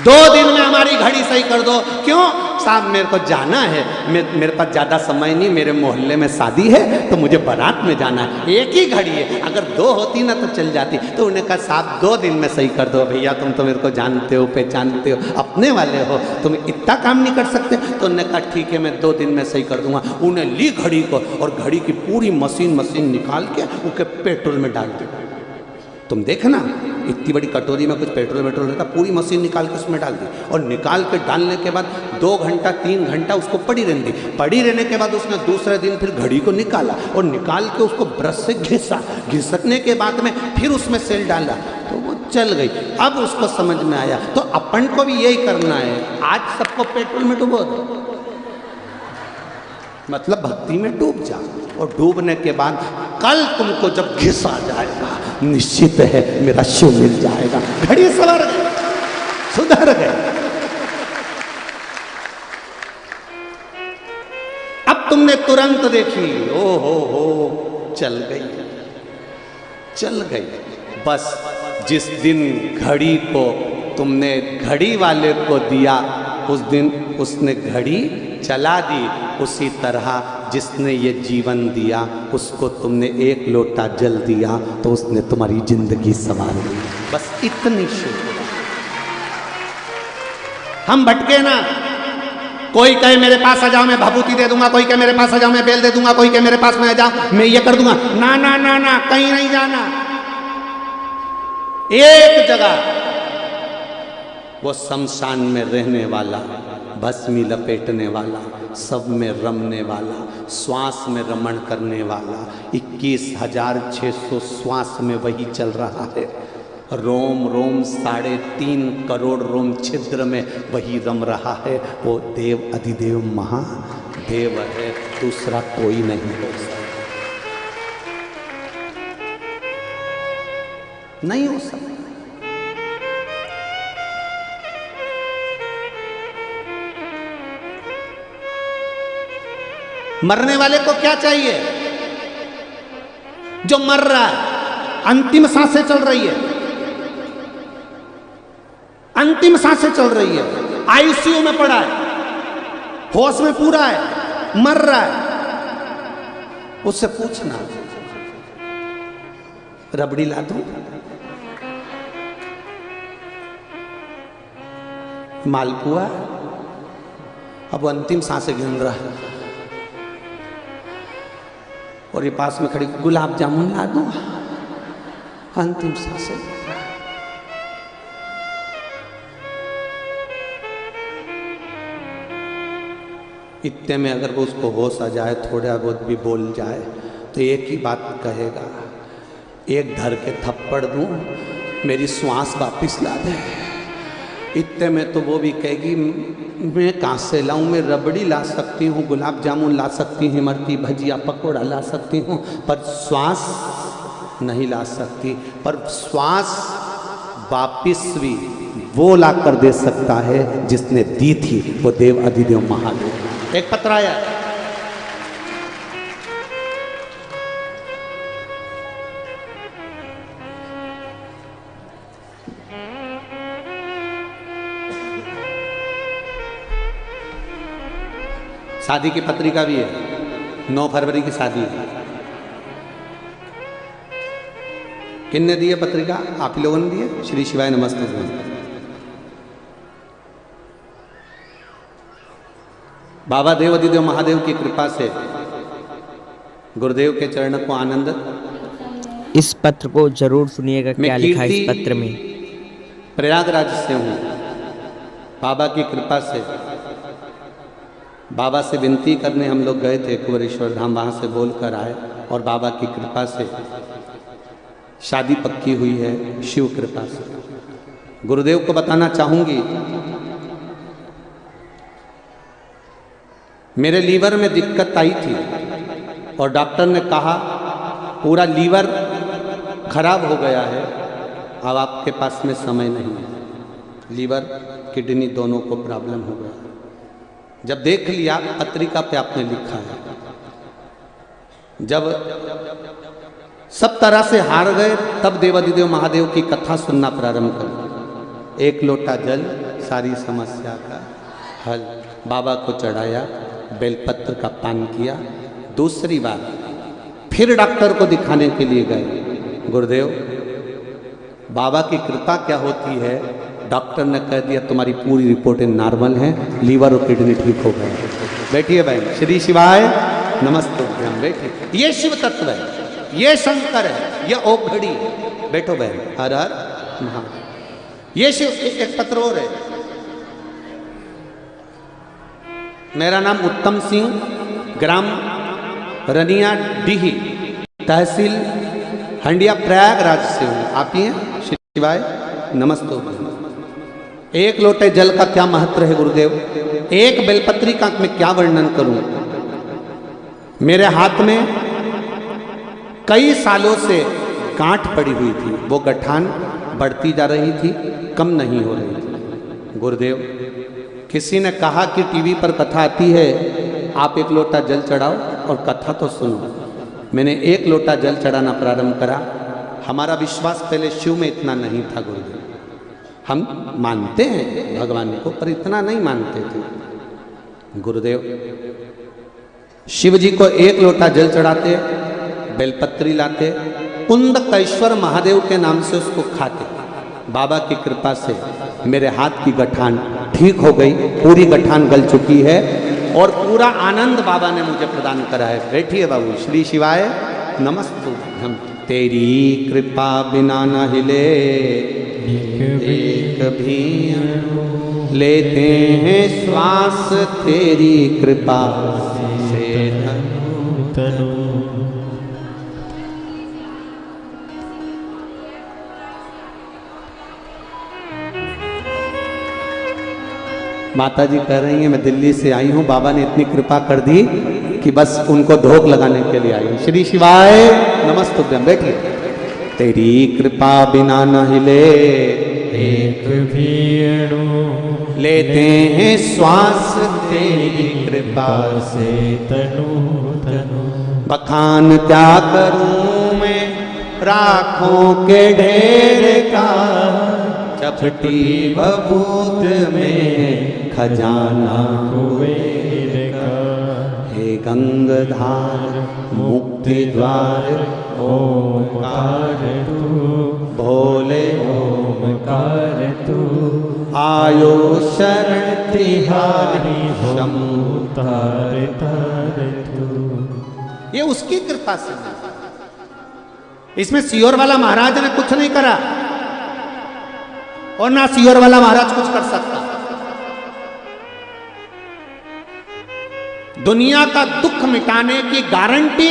[SPEAKER 1] 2 दिन में हमारी घड़ी सही कर दो। क्यों साहब मेरे को जाना है, मेरे पास ज़्यादा समय नहीं, मेरे मोहल्ले में शादी है तो मुझे बारात में जाना है, एक ही घड़ी है, अगर 2 होती ना तो चल जाती। तो उन्हें कहा साहब 2 दिन में सही कर दो। भैया तुम तो मेरे को जानते हो, पहचानते हो, अपने वाले हो, तुम इतना काम नहीं कर सकते? तो उन्होंने कहा ठीक है मैं 2 दिन में सही कर दूंगा। उन्हें ली घड़ी को और घड़ी की पूरी मशीन निकाल के उसके पेट्रोल में डाल दी। तुम देखना इतनी बड़ी कटोरी में कुछ पेट्रोल रहता, पूरी मशीन निकाल के उसमें डाल दी और निकाल के डालने के बाद 2 घंटा 3 घंटा उसको पड़ी रहने दी। पड़ी रहने के बाद उसने दूसरे दिन फिर घड़ी को निकाला और निकाल के उसको ब्रश से घिसा, घिसकने के बाद में फिर उसमें सेल डाला तो वो चल गई। अब उसको समझ में आया तो अपन को भी यही करना है, आज सबको पेट्रोल में डुबो दो, मतलब भक्ति में डूब जा, और डूबने के बाद कल तुमको जब घिसा जाएगा निश्चित है मेरा शिव मिल जाएगा। घड़ी सवर गए, सुधर गए। अब तुमने तुरंत देखी, ओ हो चल गई, चल गई। बस जिस दिन घड़ी को तुमने घड़ी वाले को दिया उस दिन उसने घड़ी चला दी। उसी तरह जिसने ये जीवन दिया उसको तुमने 1 लोटा जल दिया तो उसने तुम्हारी जिंदगी संवार ली। बस इतनी शुभ। हम भटके ना, कोई कहे मेरे पास आ जाओ मैं भभूति दे दूंगा, कोई कहे मेरे पास आ जाओ मैं बेल दे दूंगा, कोई कहे मेरे पास में आ जाओ मैं ये कर दूंगा। ना ना ना ना, कहीं नहीं जाना, एक जगह वो शमशान में रहने वाला, भस्मी लपेटने वाला, सब में रमने वाला, श्वास में रमण करने वाला, 21,600 श्वास में वही चल रहा है। रोम रोम 3.5 करोड़ रोम छिद्र में वही रम रहा है। वो देव अधिदेव महादेव है, दूसरा कोई नहीं हो सकता, नहीं हो सकता। मरने वाले को क्या चाहिए? जो मर रहा है अंतिम सांसें चल रही है, अंतिम सांसें चल रही है, आईसीयू में पड़ा है, होश में पूरा है, मर रहा है। उससे पूछना रबड़ी ला दूं, मालपुआ, अब वो अंतिम सांसें गिन रहा है और ये पास में खड़ी गुलाब जामुन ला दूं, अंतिम सांसें। इतने में अगर वो उसको होश आ जाए, थोड़ा बहुत भी बोल जाए, तो एक ही बात कहेगा, एक धर के थप्पड़ दूं, मेरी श्वास वापिस ला दे। इतने में तो वो भी कहेगी मैं कहाँ से लाऊं, मैं रबड़ी ला सकती हूँ, गुलाब जामुन ला सकती हूँ, इमरती भजिया पकौड़ा ला सकती हूँ, पर श्वास नहीं ला सकती। पर श्वास वापिस भी वो ला कर दे सकता है जिसने दी थी, वो देव अधिदेव महादेव। एक पत्र आया, शादी की पत्रिका भी है, 9 फरवरी की शादी है। किसने दी है पत्रिका? आप ही लोगों ने दी है। श्री शिवाय नमस्ते। बाबा देव अधिदेव महादेव की कृपा से गुरुदेव के चरण को आनंद।
[SPEAKER 3] इस पत्र को जरूर सुनिएगा, क्या लिखा है इस पत्र में।
[SPEAKER 1] प्रयागराज से हूँ, बाबा की कृपा से बाबा से विनती करने हम लोग गए थे कुंवरेश्वर धाम, वहाँ से बोल कर आए और बाबा की कृपा से शादी पक्की हुई है, शिव कृपा से। गुरुदेव को बताना चाहूँगी, मेरे लीवर में दिक्कत आई थी और डॉक्टर ने कहा पूरा लीवर खराब हो गया है, अब आपके पास में समय नहीं है। लीवर किडनी दोनों को प्रॉब्लम हो गया। जब देख लिया पत्रिका पे आपने लिखा है, जब सब तरह से हार गए, तब देवाधिदेव महादेव की कथा सुनना प्रारंभ कर। 1 लोटा जल, सारी समस्या का हल। बाबा को चढ़ाया, बेलपत्र का पान किया। दूसरी बार फिर डॉक्टर को दिखाने के लिए गए। गुरुदेव, बाबा की कृपा क्या होती है, डॉक्टर ने कह दिया तुम्हारी पूरी रिपोर्टें नॉर्मल हैं, लीवर और किडनी ठीक हो गए। बैठिए बहन। श्री शिवाय नमस्ते। हम बैठे। ये शिव तत्व है, ये शंकर है, ये ओघड़ी है। बैठो बहन। हर हर महादेव। ये शिव। एक पत्र और है। मेरा नाम उत्तम सिंह, ग्राम रनिया डीही, तहसील हंडिया, प्रयागराज से हूँ। आप ही हैं? श्री शिवाय नमस्ते। 1 लोटे जल का क्या महत्व है गुरुदेव, 1 बेलपत्री का मैं क्या वर्णन करूं। मेरे हाथ में कई सालों से गांठ पड़ी हुई थी, वो गठान बढ़ती जा रही थी, कम नहीं हो रही थी। गुरुदेव, किसी ने कहा कि टीवी पर कथा आती है, आप 1 लोटा जल चढ़ाओ और कथा तो सुनो। मैंने 1 लोटा जल चढ़ाना प्रारंभ करा। हमारा विश्वास पहले शिव में इतना नहीं था गुरुदेव। हम मानते हैं भगवान को, पर इतना नहीं मानते थे। गुरुदेव शिव जी को 1 लोटा जल चढ़ाते, बेलपत्री लाते, कुंदकेश्वर महादेव के नाम से उसको खाते। बाबा की कृपा से मेरे हाथ की गठान ठीक हो गई, पूरी गठान गल चुकी है और पूरा आनंद बाबा ने मुझे प्रदान करा है। बैठिए बाबू। श्री शिवाय नमस्तु। हम तेरी कृपा बिना न हिले एक भी लेते हैं श्वास, तेरी कृपा से तनु। माता जी कह रही हैं मैं दिल्ली से आई हूँ, बाबा ने इतनी कृपा कर दी कि बस उनको धोख लगाने के लिए आई हूँ। श्री शिवाय नमस्तुभ्यम। बैठिए। तेरी कृपा बिना न हिले
[SPEAKER 2] एक भी अणु,
[SPEAKER 1] लेते हैं श्वास, तेरी कृपा
[SPEAKER 2] से तनु तनु।
[SPEAKER 1] बखान क्या करूं मैं राखों के ढेर का चपटी बबूत में खजाना
[SPEAKER 2] कुबेर का।
[SPEAKER 1] हे गंगधार मुक्ति द्वार
[SPEAKER 2] ओमकार तू,
[SPEAKER 1] भोले
[SPEAKER 2] ओमकार तू,
[SPEAKER 1] आयो शरण तिहारी शंभु।
[SPEAKER 2] तार तार तू।
[SPEAKER 1] ये उसकी कृपा से है। इसमें सियोर वाला महाराज ने कुछ नहीं करा और ना सियोर वाला महाराज कुछ कर सकता। दुनिया का दुख मिटाने की गारंटी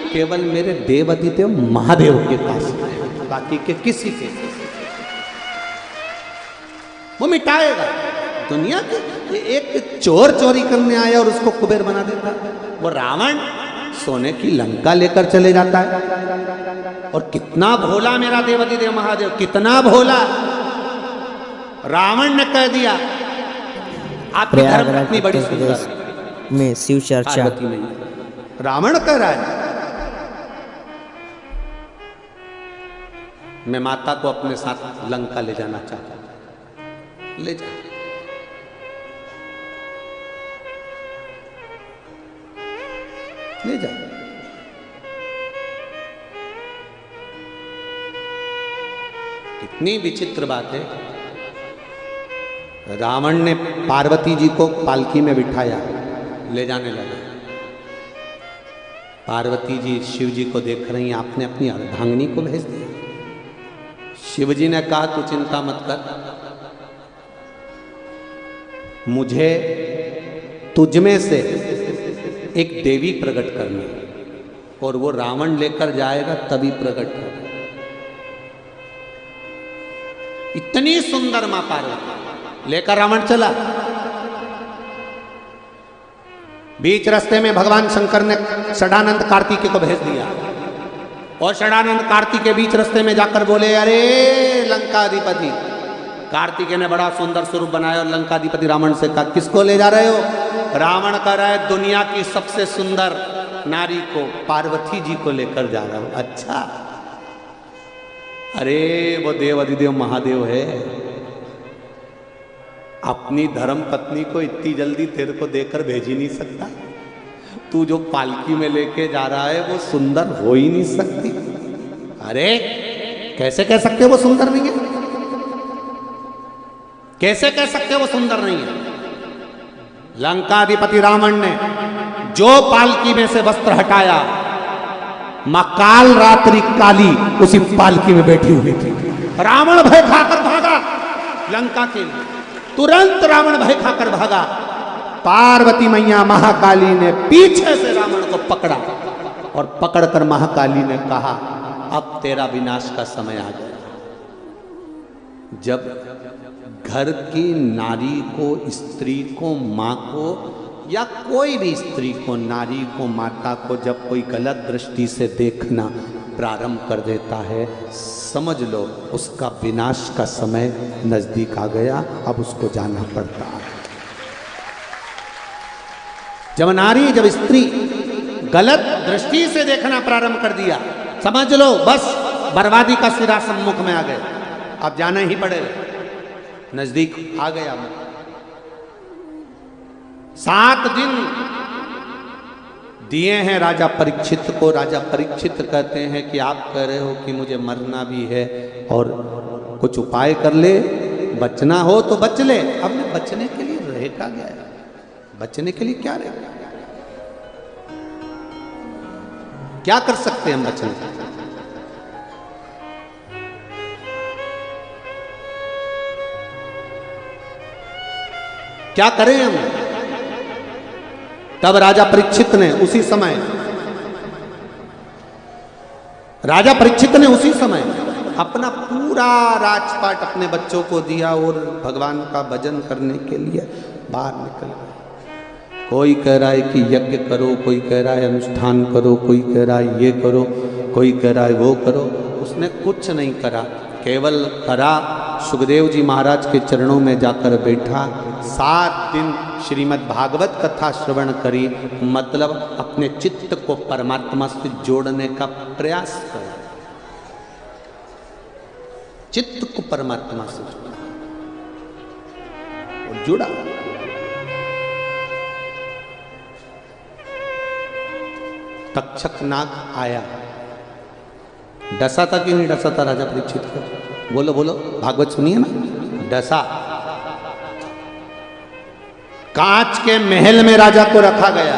[SPEAKER 1] केवल मेरे देवाधिदेव महादेव के पास है, बाकी के किसी के वो मिटाएगा। दुनिया के एक चोर चोरी करने आया और उसको कुबेर बना देता, वो रावण सोने की लंका लेकर चले जाता है। और कितना भोला मेरा देवाधिदेव महादेव, कितना भोला। रावण ने कह दिया आपकी धर्मपत्नी बड़ी सुंदर है,
[SPEAKER 3] में शिव चर्चा।
[SPEAKER 1] पार्वती नहीं। रावण कह रहा है मैं माता को अपने साथ लंका ले जाना चाहता हूं। ले जा, ले जा। कितनी विचित्र बात है। रावण ने पार्वती जी को पालकी में बिठाया, ले जाने लगा। पार्वती जी शिव जी को देख रही, आपने अपनी अर्धांगिनी को भेज दिया। शिव जी ने कहा तू चिंता मत कर, मुझे तुझ में से एक देवी प्रकट करनी और वो रावण लेकर जाएगा तभी प्रकट होगा। इतनी सुंदर मां पार्वती लेकर रावण चला। बीच रास्ते में भगवान शंकर ने षडानंद कार्तिकेय को भेज दिया और षडानंद कार्तिकेय बीच रास्ते में जाकर बोले अरे लंकाधिपति। कार्तिकेय ने बड़ा सुंदर स्वरूप बनाया और लंकाधिपति रावण से कहा किसको ले जा रहे हो? रावण कह रहा है दुनिया की सबसे सुंदर नारी को, पार्वती जी को लेकर जा रहा हूं। अच्छा, अरे वो देवाधिदेव महादेव है, अपनी धर्म पत्नी को इतनी जल्दी तेरे को देकर भेज ही नहीं सकता। तू जो पालकी में लेके जा रहा है वो सुंदर हो ही नहीं सकती। अरे कैसे कह सकते हो वो सुंदर नहीं है? कैसे कह सकते हो वो सुंदर नहीं है? लंकाधिपति रावण ने जो पालकी में से वस्त्र हटाया, मां काल रात्रि काली उसी पालकी में बैठी हुई थी। रावण भय खाकर भागा लंका के लिए, तुरंत रावण भय खाकर भागा। पार्वती मैया महाकाली ने पीछे से रावण को पकड़ा और पकड़कर महाकाली ने कहा अब तेरा विनाश का समय आ गया। जब घर की नारी को, स्त्री को, मां को या कोई भी स्त्री को, नारी को, माता को जब कोई गलत दृष्टि से देखना प्रारंभ कर देता है, समझ लो उसका विनाश का समय नजदीक आ गया, अब उसको जाना पड़ता है। जब नारी, जब स्त्री गलत दृष्टि से देखना प्रारंभ कर दिया, समझ लो बस बर्बादी का सिरा सम्मुख में आ गया, अब जाना ही पड़ेगा, नजदीक आ गया। 7 दिन दिए हैं राजा परीक्षित को। राजा परीक्षित कहते हैं कि आप कह रहे हो कि मुझे मरना भी है और कुछ उपाय कर ले, बचना हो तो बच ले। अब बचने के लिए रह का गया है, बचने के लिए क्या रहेगा? क्या कर सकते हैं हम बचने के लिए? क्या करें हम? तब राजा परीक्षित ने उसी समय, राजा परीक्षित ने उसी समय अपना पूरा राजपाट अपने बच्चों को दिया और भगवान का भजन करने के लिए बाहर निकल गए। कोई कह रहा है कि यज्ञ करो, कोई कह रहा है अनुष्ठान करो, कोई कह रहा है ये करो, कोई कह रहा है वो करो। उसने कुछ नहीं करा, केवल करा सुखदेव जी महाराज के चरणों में जाकर बैठा। 7 दिन श्रीमद् भागवत कथा श्रवण करी, मतलब अपने चित्त को परमात्मा से जोड़ने का प्रयास करा। चित्त को परमात्मा से और जुड़ा। तक्षक नाग आया, डसा था कि नहीं डसा था राजा परीक्षित को? बोलो बोलो, भागवत सुनिए ना। डसा। कांच के महल में राजा को रखा गया,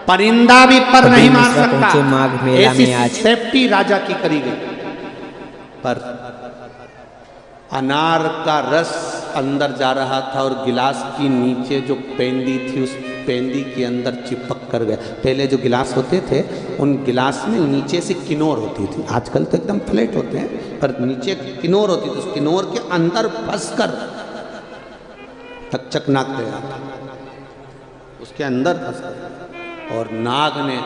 [SPEAKER 1] परिंदा भी पर नहीं मार सकता,
[SPEAKER 3] माघ मेला
[SPEAKER 1] ऐसी
[SPEAKER 3] में आज
[SPEAKER 1] सेफ्टी राजा की करी गई। पर अनार का रस अंदर जा रहा था और गिलास की नीचे जो पेंदी थी उस पेंदी के अंदर चिपक कर गया। पहले जो गिलास होते थे उन गिलास में नीचे से किनोर होती थी, आजकल तो एकदम फ्लैट होते हैं, पर नीचे किनोर होती थी। उस किनोर के अंदर फंस कर तक्षक नाग गया, उसके अंदर फंस गया। और नाग ने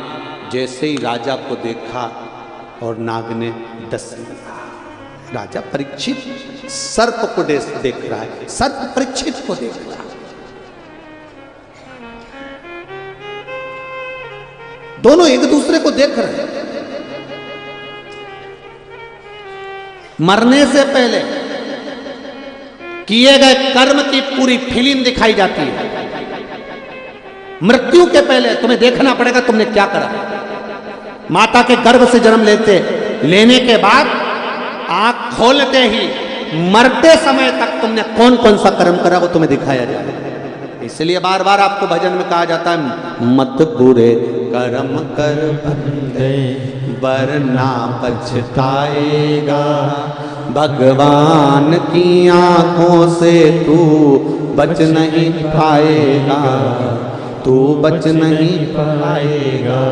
[SPEAKER 1] जैसे ही राजा को देखा और नाग ने डस लिया। राजा परीक्षित सर्प को देख रहा है, सर्प परीक्षित को देख रहा है। दोनों एक दूसरे को देख रहे हैं। मरने से पहले किए गए कर्म की पूरी फिल्म दिखाई जाती है। मृत्यु के पहले तुम्हें देखना पड़ेगा तुमने क्या करा। माता के गर्भ से जन्म लेने के बाद आंख खोलते ही मरते समय तक तुमने कौन कौन सा कर्म करा वो तुम्हें दिखाया जाएगा। इसलिए बार बार आपको भजन में कहा जाता है, मत बुरे कर्म कर बंदे वरना पछताएगा, भगवान की आंखों से तू बच नहीं पाएगा, तू बच नहीं पाएगा।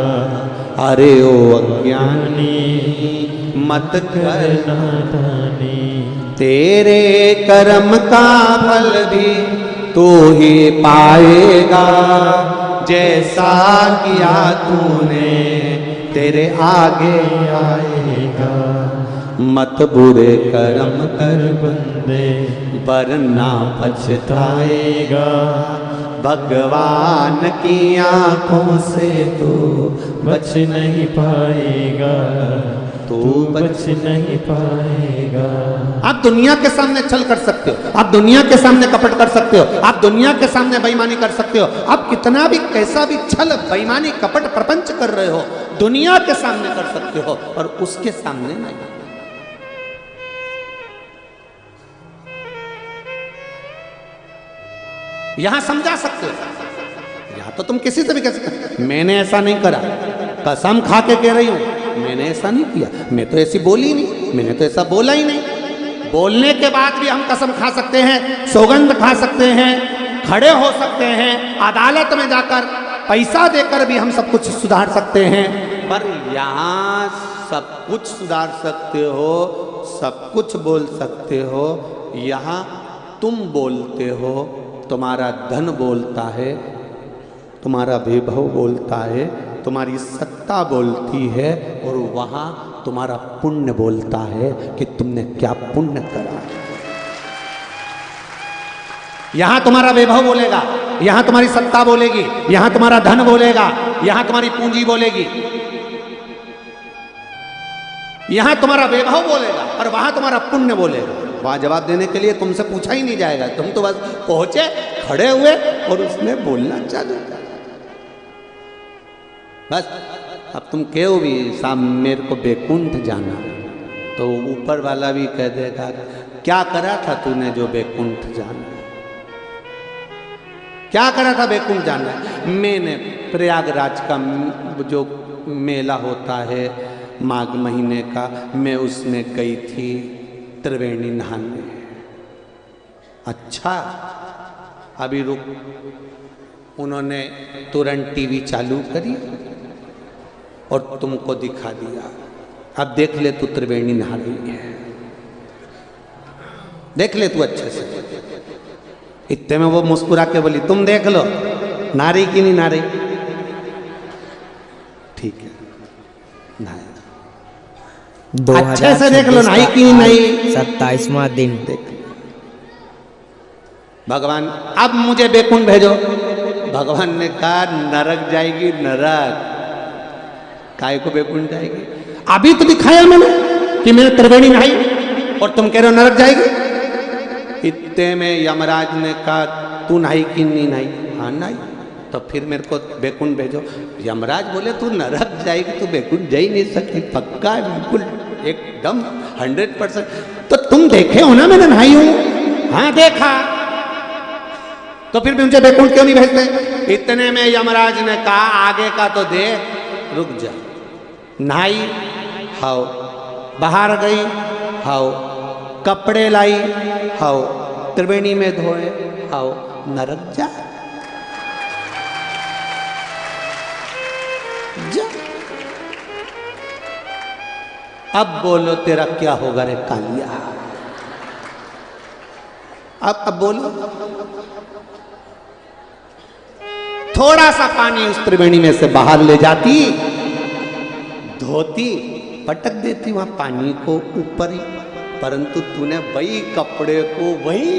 [SPEAKER 1] अरे ओ अज्ञानी मत कर नादानी, तेरे कर्म का फल भी तू ही पाएगा, जैसा किया तूने तेरे आगे आएगा। मत बुरे कर्म कर बंदे वरना पछताएगा, भगवान की आंखों से तू
[SPEAKER 2] बच नहीं पाएगा,
[SPEAKER 1] तू
[SPEAKER 2] बच नहीं पाएगा।
[SPEAKER 1] आप दुनिया के सामने छल कर सकते हो, आप दुनिया के सामने कपट कर सकते हो, आप दुनिया के सामने बेईमानी कर सकते हो, आप कितना भी कैसा भी छल बेईमानी कपट प्रपंच कर रहे हो दुनिया के सामने कर सकते हो, और उसके सामने नहीं। यहां समझा सकते हो, यहां तो तुम किसी से भी कह सकते हो मैंने ऐसा नहीं करा, कसम खा के कह रही हूं मैंने ऐसा नहीं किया, मैं तो ऐसी बोली नहीं, मैंने तो ऐसा बोला ही नहीं। बोलने के बाद भी हम कसम खा सकते हैं, सौगंध खा सकते हैं, खड़े हो सकते हैं, अदालत में जाकर पैसा देकर भी हम सब कुछ सुधार सकते हैं। पर यहाँ सब कुछ सुधार सकते हो, सब कुछ बोल सकते हो, यहाँ तुम बोलते हो, तुम्हारा धन बोलता है, तुम्हारा वैभव बोलता है, तुम्हारी सत्ता बोलती है, और वहाँ तुम्हारा पुण्य बोलता है कि तुमने क्या पुण्य करा। यहाँ तुम्हारा वैभव बोलेगा, यहाँ तुम्हारी सत्ता बोलेगी, यहाँ तुम्हारा धन बोलेगा, यहाँ तुम्हारी पूंजी बोलेगी, यहाँ तुम्हारा वैभव बोलेगा, और वहाँ तुम्हारा पुण्य बोलेगा। वहाँ जवाब देने के लिए तुमसे पूछा ही नहीं जाएगा, तुम तो बस पहुंचे, खड़े हुए और उसने बोलना चालू कर बस। अब तुम कहो भी साहब मेरे को बैकुंठ जाना, तो ऊपर वाला भी कह देगा क्या करा था तूने जो बैकुंठ जाना, क्या करा था बैकुंठ जाना। मैंने प्रयागराज का जो मेला होता है माघ महीने का, मैं उसमें गई थी त्रिवेणी नहाने। अच्छा अभी रुक, उन्होंने तुरंत टीवी चालू करी और तुमको दिखा दिया, अब देख ले तू त्रिवेणी नहा रही है, देख ले तू अच्छे से। इतने में वो मुस्कुरा के बोली तुम देख लो नारी की नहीं नारी, ठीक है नहाए, अच्छे से देख लो नाई की नहीं।
[SPEAKER 3] 27वां दिन
[SPEAKER 1] देख भगवान अब मुझे बैकुंठ भेजो। भगवान ने कहा नरक जाएगी, नरक काय को बैकुंठ जाएगी। अभी तो दिखाया मैंने कि मैंने त्रिवेणी नहाई, और तुम कह रहे हो नरक जाएगी। इतने में यमराज ने कहा तू नहाई कि नहीं नहाई? हाँ नहाई। तो फिर मेरे को बैकुंठ भेजो। यमराज बोले तू नरक जाएगी, तू बैकुंठ जा ही नहीं सकती, पक्का है बिल्कुल एकदम 100%। तो तुम देखे हो ना मैंने नहाई हूं? हाँ देखा। तो फिर मुझे बैकुंठ क्यों नहीं भेजते? इतने में यमराज ने कहा आगे का तो देख, रुक जा। नहाई, हाओ। बाहर गई, हाओ। कपड़े लाई, हाओ। त्रिवेणी में धोए, हाओ। नरक जा। जा। अब बोलो तेरा क्या होगा रे कालिया? अब बोलो। थोड़ा सा पानी उस त्रिवेणी में से बाहर ले जाती, धोती, पटक देती वहां पानी को ऊपर ही, परंतु तूने वही कपड़े को वही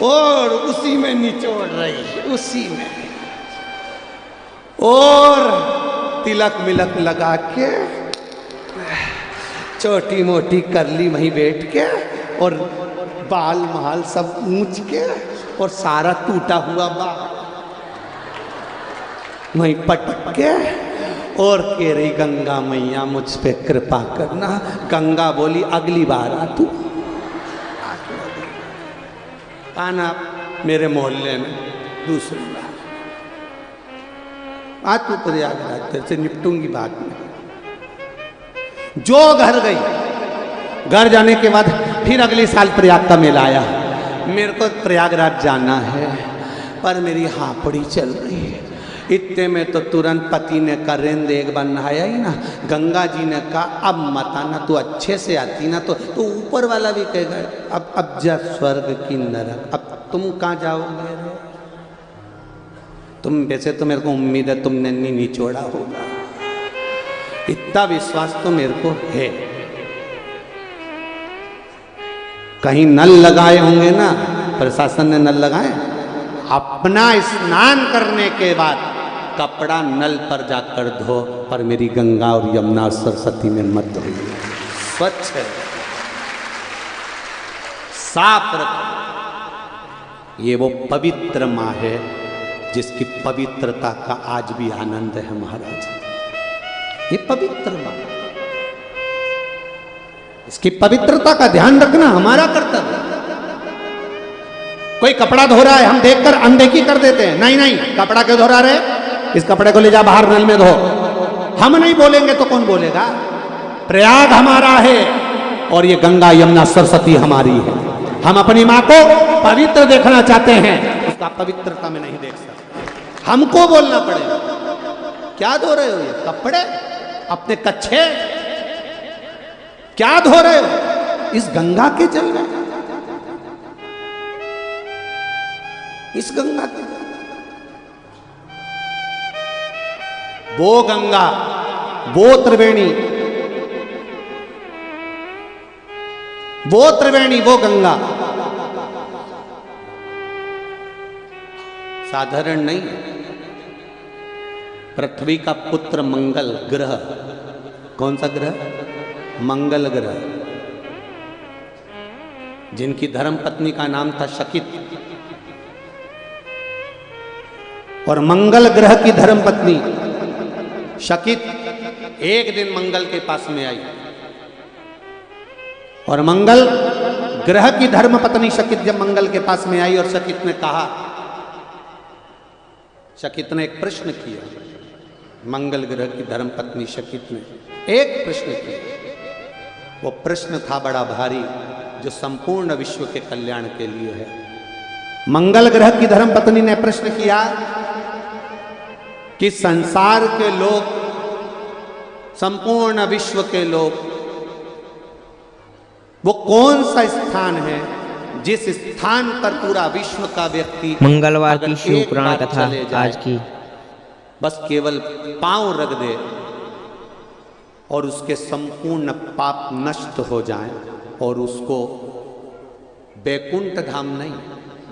[SPEAKER 1] और उसी में निचोड़ रही, उसी में, और तिलक मिलक लगा के छोटी मोटी कर ली वहीं बैठ के, और बाल महाल सब ऊंच के, और सारा टूटा हुआ बाल वहीं पटक के, और कह रही गंगा मैया मुझ पे कृपा करना। गंगा बोली अगली बार आ तू। आना मेरे मोहल्ले में दूसरी बार आ तू, प्रयागराज तेरे से निपटूंगी बाद में। जो घर गई, घर जाने के बाद फिर अगले साल प्रयाग का मेला आया। मेरे को प्रयागराज जाना है पर मेरी हापड़ी चल रही है। इतने में तो तुरंत पति ने कहा रेंद एक बार नहाया ही ना। गंगा जी ने कहा अब मत आना, तू अच्छे से आती ना तो ऊपर वाला भी कहेगा अब जा स्वर्ग की नरक, अब तुम कहाँ जाओगे? तुम वैसे तो मेरे को उम्मीद है तुमने नहीं निचोड़ा होगा, इतना विश्वास तो मेरे को है। कहीं नल लगाए होंगे ना, प्रशासन ने नल लगाए। अपना स्नान करने के बाद कपड़ा नल पर जाकर धो, पर मेरी गंगा और यमुना और सरस्वती में मत धो। स्वच्छ है, साफ रखो। ये वो पवित्र माँ है जिसकी पवित्रता का आज भी आनंद है महाराज। ये पवित्र माँ, इसकी पवित्रता का ध्यान रखना हमारा कर्तव्य। कोई कपड़ा धो रहा है, हम देखकर अनदेखी कर देते हैं। नहीं नहीं, कपड़ा क्यों धो रहा है? इस कपड़े को ले जा बाहर नल में धो। हम नहीं बोलेंगे तो कौन बोलेगा? प्रयाग हमारा है और ये गंगा यमुना सरस्वती हमारी है। हम अपनी माँ को पवित्र देखना चाहते हैं, उसका पवित्रता में नहीं देख सकते। हमको बोलना पड़ेगा। क्या धो रहे हो ये कपड़े? अपने कच्छे क्या धो रहे हो? इस गंगा के जल में, इस गंगा के, वो गंगा, वो त्रिवेणी, वो त्रिवेणी, वो गंगा साधारण नहीं। पृथ्वी का पुत्र मंगल ग्रह, कौन सा ग्रह? मंगल ग्रह, जिनकी धर्म पत्नी का नाम था शकित, और मंगल ग्रह की धर्म पत्नी शकित एक दिन मंगल के पास में आई, और मंगल ग्रह की धर्म पत्नी शकित जब मंगल के पास में आई और शकित ने कहा, शकित ने एक प्रश्न किया, मंगल ग्रह की धर्म पत्नी शकित ने एक प्रश्न किया। वो प्रश्न था बड़ा भारी, जो संपूर्ण विश्व के कल्याण के लिए है। मंगल ग्रह की धर्म पत्नी ने प्रश्न किया कि संसार के लोग, संपूर्ण विश्व के लोग, वो कौन सा स्थान है जिस स्थान पर पूरा विश्व का व्यक्ति
[SPEAKER 3] मंगलवार की शिव पुराण कथा आज की,
[SPEAKER 1] बस केवल पांव रख दे और उसके संपूर्ण पाप नष्ट हो जाएं, और उसको बैकुंठ धाम नहीं,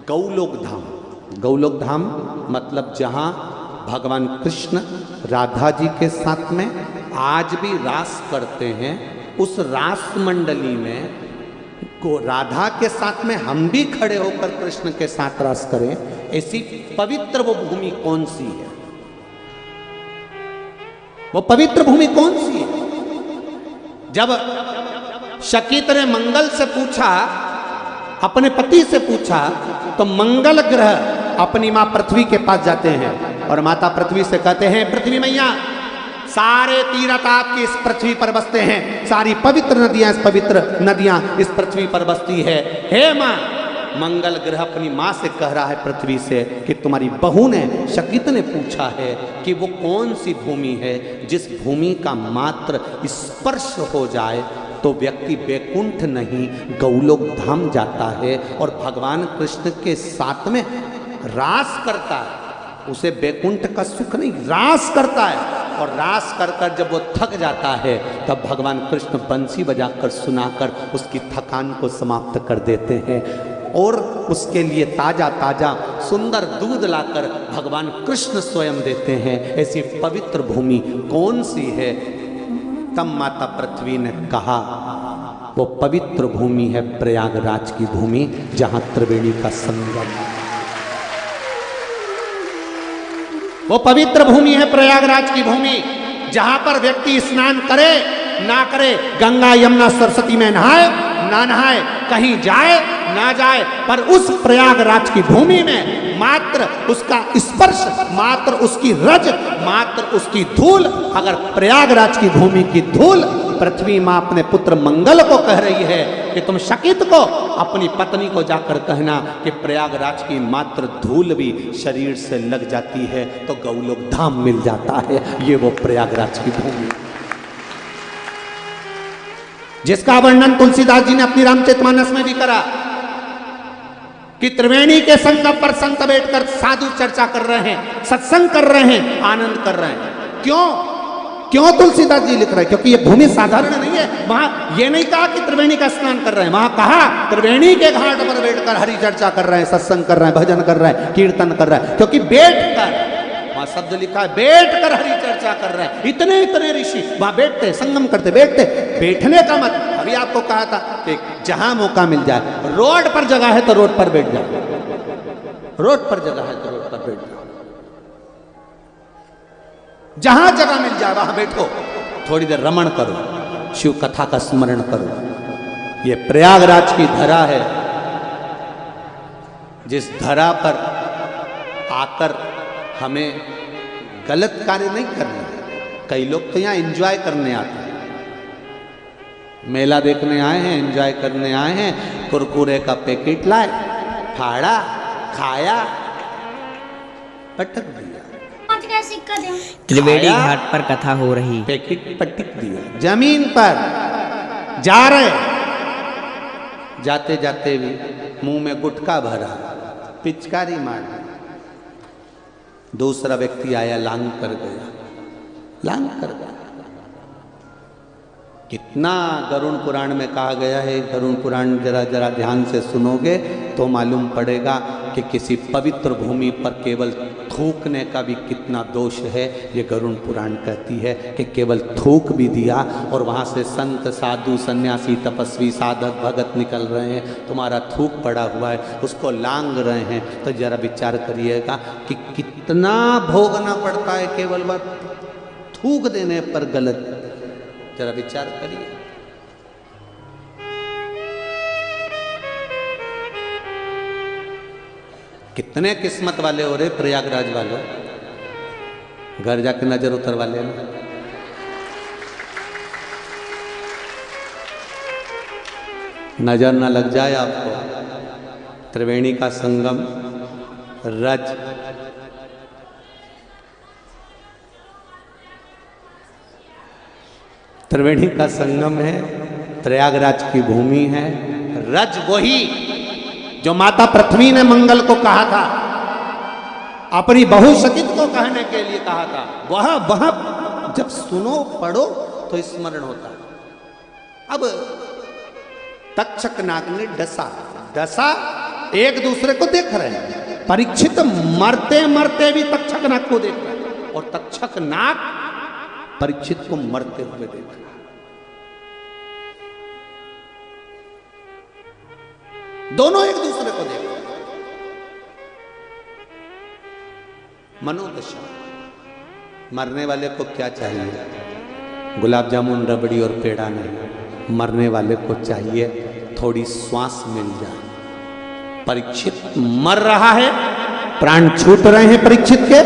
[SPEAKER 1] गौलोक धाम, गौलोक धाम मतलब जहां भगवान कृष्ण राधा जी के साथ में आज भी रास करते हैं, उस रास मंडली में को राधा के साथ में हम भी खड़े होकर कृष्ण के साथ रास करें, ऐसी पवित्र वो भूमि कौन सी है? वो पवित्र भूमि कौन सी है? जब शकीत ने मंगल से पूछा, अपने पति से पूछा, तो मंगल ग्रह अपनी मां पृथ्वी के पास जाते हैं और माता पृथ्वी से कहते हैं, पृथ्वी मैया सारे तीर्थ आपकी इस पृथ्वी पर बसते हैं, सारी पवित्र नदियां इस पवित्र नदियां इस पृथ्वी पर बसती है। हे मां, मंगल ग्रह अपनी मां से कह रहा है पृथ्वी से कि तुम्हारी बहू ने, शकीत ने पूछा है कि वो कौन सी भूमि है जिस भूमि का मात्र स्पर्श हो जाए तो व्यक्ति बैकुंठ नहीं गौलोक धाम जाता है और भगवान कृष्ण के साथ में रास करता है। उसे बैकुंठ का सुख नहीं, रास करता है। और रास कर कर जब वो थक जाता है तब भगवान कृष्ण बंसी बजाकर सुनाकर उसकी थकान को समाप्त कर देते हैं और उसके लिए ताजा ताजा सुंदर दूध लाकर भगवान कृष्ण स्वयं देते हैं। ऐसी पवित्र भूमि कौन सी है? तब माता पृथ्वी ने कहा, वो पवित्र भूमि है प्रयागराज की भूमि, जहां त्रिवेणी का संगम। वो पवित्र भूमि है प्रयागराज की भूमि, जहां पर व्यक्ति स्नान करे ना करे, गंगा यमुना सरस्वती में नहाए ना नहाए, कहीं जाए ना जाए, पर उस प्रयागराज की भूमि में मात्र उसका स्पर्श, मात्र उसकी रज, मात्र उसकी धूल, अगर प्रयागराज की भूमि की धूल पृथ्वी मां अपने पुत्र मंगल को कह रही है कि तुम शकीत को, अपनी पत्नी को जाकर कहना कि प्रयागराज की मात्र धूल भी शरीर से लग जाती है तो गौलोक धाम मिल जाता है। ये वो प्रयागराज की भूमि जिसका वर्णन तुलसीदास जी ने अपनी रामचरितमानस में भी करा कि त्रिवेणी के संगम पर संत बैठकर साधु चर्चा कर रहे हैं, सत्संग कर रहे हैं, आनंद कर रहे हैं। क्यों तुलसीदास जी लिख रहे हैं? क्योंकि ये भूमि साधारण नहीं है। वहां ये नहीं कहा कि त्रिवेणी का स्नान कर रहे हैं, वहां कहा त्रिवेणी के घाट पर बैठकर हरि चर्चा कर रहे हैं, सत्संग कर रहे हैं, भजन कर रहे हैं, कीर्तन कर रहे हैं। क्योंकि बैठकर, वहां शब्द लिखा है बैठकर हरि चर्चा कर रहे हैं। इतने इतने ऋषि वहां बैठते, संगम करते, बैठते। बैठने का मत, अभी आपको कहा था कि जहां मौका मिल जाए, रोड पर जगह है तो रोड पर बैठ जाओ, रोड पर जगह है तो रोड पर बैठ जाओ, जहां जगह मिल जाए वहां बैठो, थोड़ी देर रमण करो, शिव कथा का स्मरण करो। ये प्रयागराज की धरा है, जिस धरा पर आकर हमें गलत कार्य नहीं करना है। कई लोग तो यहां एंजॉय करने आते हैं, मेला देखने आए हैं, एंजॉय करने आए हैं, कुरकुरे का पैकेट लाए, फाड़ा, खाया, पटक दिया।
[SPEAKER 3] त्रिवेणी घाट पर कथा हो रही,
[SPEAKER 1] पैकेट पटक दिया, जमीन पर जा रहे, जाते जाते भी मुंह में गुटखा भरा, पिचकारी मार, दूसरा व्यक्ति आया, लांग कर गया, लांग कर गया। कितना गरुड़ पुराण में कहा गया है, गरुड़ पुराण जरा जरा ध्यान से सुनोगे तो मालूम पड़ेगा कि किसी पवित्र भूमि पर केवल थूकने का भी कितना दोष है। ये गरुड़ पुराण कहती है कि केवल थूक भी दिया और वहाँ से संत, साधु, सन्यासी, तपस्वी, साधक, भगत निकल रहे हैं, तुम्हारा थूक पड़ा हुआ है, उसको लांग रहे हैं, तो जरा विचार करिएगा कि कितना भोगना पड़ता है केवल वह थूक देने पर गलत। जरा विचार करिए। कितने किस्मत वाले हो रहे प्रयागराज वालों, घर जाके नजर उतरवा लेना। नजर ना लग जाए आपको। त्रिवेणी का संगम, रज, त्रिवेणी का संगम है, प्रयागराज की भूमि है। रज वही जो माता पृथ्वी ने मंगल को कहा था, अपनी बहू शकीत को कहने के लिए कहा था, वह जब सुनो पढ़ो तो स्मरण होता है। अब तक्षक नाग ने डसा, एक दूसरे को देख रहे हैं। परीक्षित मरते मरते भी तक्षक नाग को देख रहे हैं और तक्षक नाग परीक्षित को मरते हुए देख रहा है। दोनों एक दूसरे को देख, मनोदशा। मरने वाले को क्या चाहिए? गुलाब जामुन, रबड़ी और पेड़ा नहीं। मरने वाले को चाहिए थोड़ी श्वास मिल जाए। परीक्षित मर रहा है, प्राण छूट रहे हैं परीक्षित के।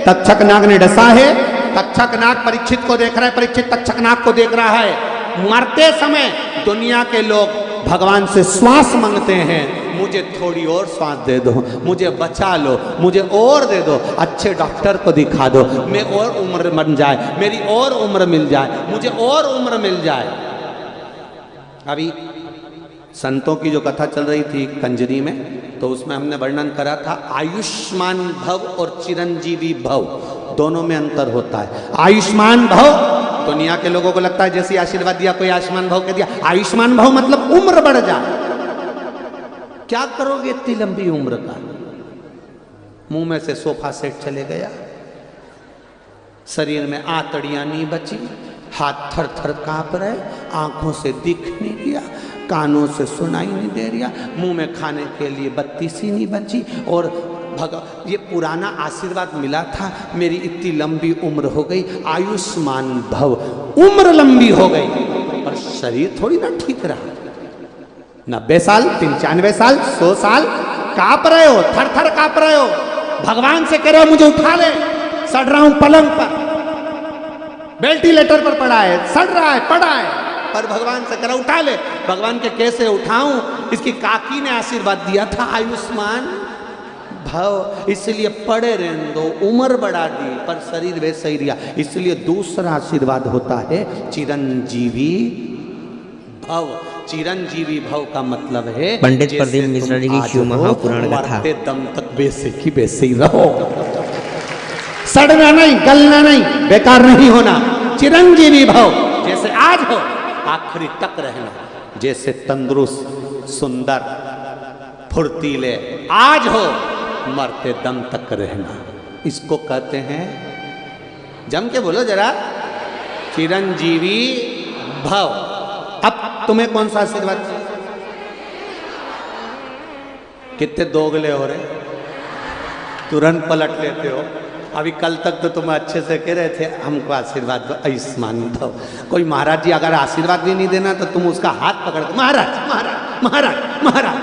[SPEAKER 1] तक्षक नाग ने डसा है, तक्षक नाग परीक्षित को देख रहा है, परीक्षित तक्षक नाग को देख रहा है। मरते समय दुनिया के लोग भगवान से श्वास मांगते हैं, मुझे थोड़ी और श्वास दे दो, मुझे बचा लो, मुझे और दे दो, अच्छे डॉक्टर को दिखा दो, मैं और उम्र बन जाए, मेरी और उम्र मिल जाए, मुझे और उम्र मिल जाए। अभी संतों की जो कथा चल रही थी कंजरी में, तो उसमें हमने वर्णन करा था आयुष्मान भव और चिरंजीवी भव, दोनों में अंतर होता है। आयुष्मान भव, दुनिया के लोगों को लगता है जैसे आशीर्वाद दिया कोई आयुष्मान भव कह दिया। आयुष्मान भव मतलब उम्र बढ़ जाए। क्या करोगे इतनी लंबी उम्र का? मुंह में से सोफा सेट चले गया, शरीर में आंतड़ियां नहीं बची, हाथ थर थर कांप रहे, आंखों से दिख नहीं दिया, कानों से सुनाई नहीं दे रहा, मुंह में खाने के लिए बत्ती सी नहीं बची, और ये पुराना आशीर्वाद मिला था, मेरी इतनी लंबी उम्र हो गई, आयुष्मान भव, उम्र लंबी हो गई, पर शरीर थोड़ी ना ठीक रहा। 90 साल, 95 साल, 100 साल कांप रहे हो, थर थर कांप रहे हो, भगवान से कह रहे हो मुझे उठा ले, सड़ रहा हूं पलंग पर, वेंटिलेटर पर पड़ा है, सड़ रहा है, पड़ा है, पर भगवान से कह रहा उठा ले। भगवान के कैसे उठाऊं? इसकी काकी ने आशीर्वाद दिया था आयुष्मान भव, इसलिए पड़े रहने दो, उम्र बढ़ा दी, पर शरीर वैसे ही रहा। इसलिए दूसरा आशीर्वाद होता है चिरंजीवी भव। चिरंजीवी भव का मतलब है
[SPEAKER 3] पंडित प्रदीप मिश्रा जी की शिव महापुराण कथा,
[SPEAKER 1] दम तक वैसे की वैसे ही रहो, सड़ना नहीं, गलना नहीं, बेकार नहीं होना। चिरंजीवी भव, जैसे आज हो आखिरी तक रहना, जैसे तंदुरुस्त, सुंदर, फुर्तीले आज हो, मरते दम तक रहना। इसको कहते हैं, जम के बोलो जरा, चिरंजीवी भव। अब तुम्हें कौन सा आशीर्वाद? कितने दोगले हो रहे, तुरंत पलट लेते हो। अभी कल तक तो तुम अच्छे से कह रहे थे हमको आशीर्वाद दो, आयुष्मान भव। कोई महाराज जी अगर आशीर्वाद भी नहीं देना तो तुम उसका हाथ पकड़, महाराज महाराज महाराज महाराज,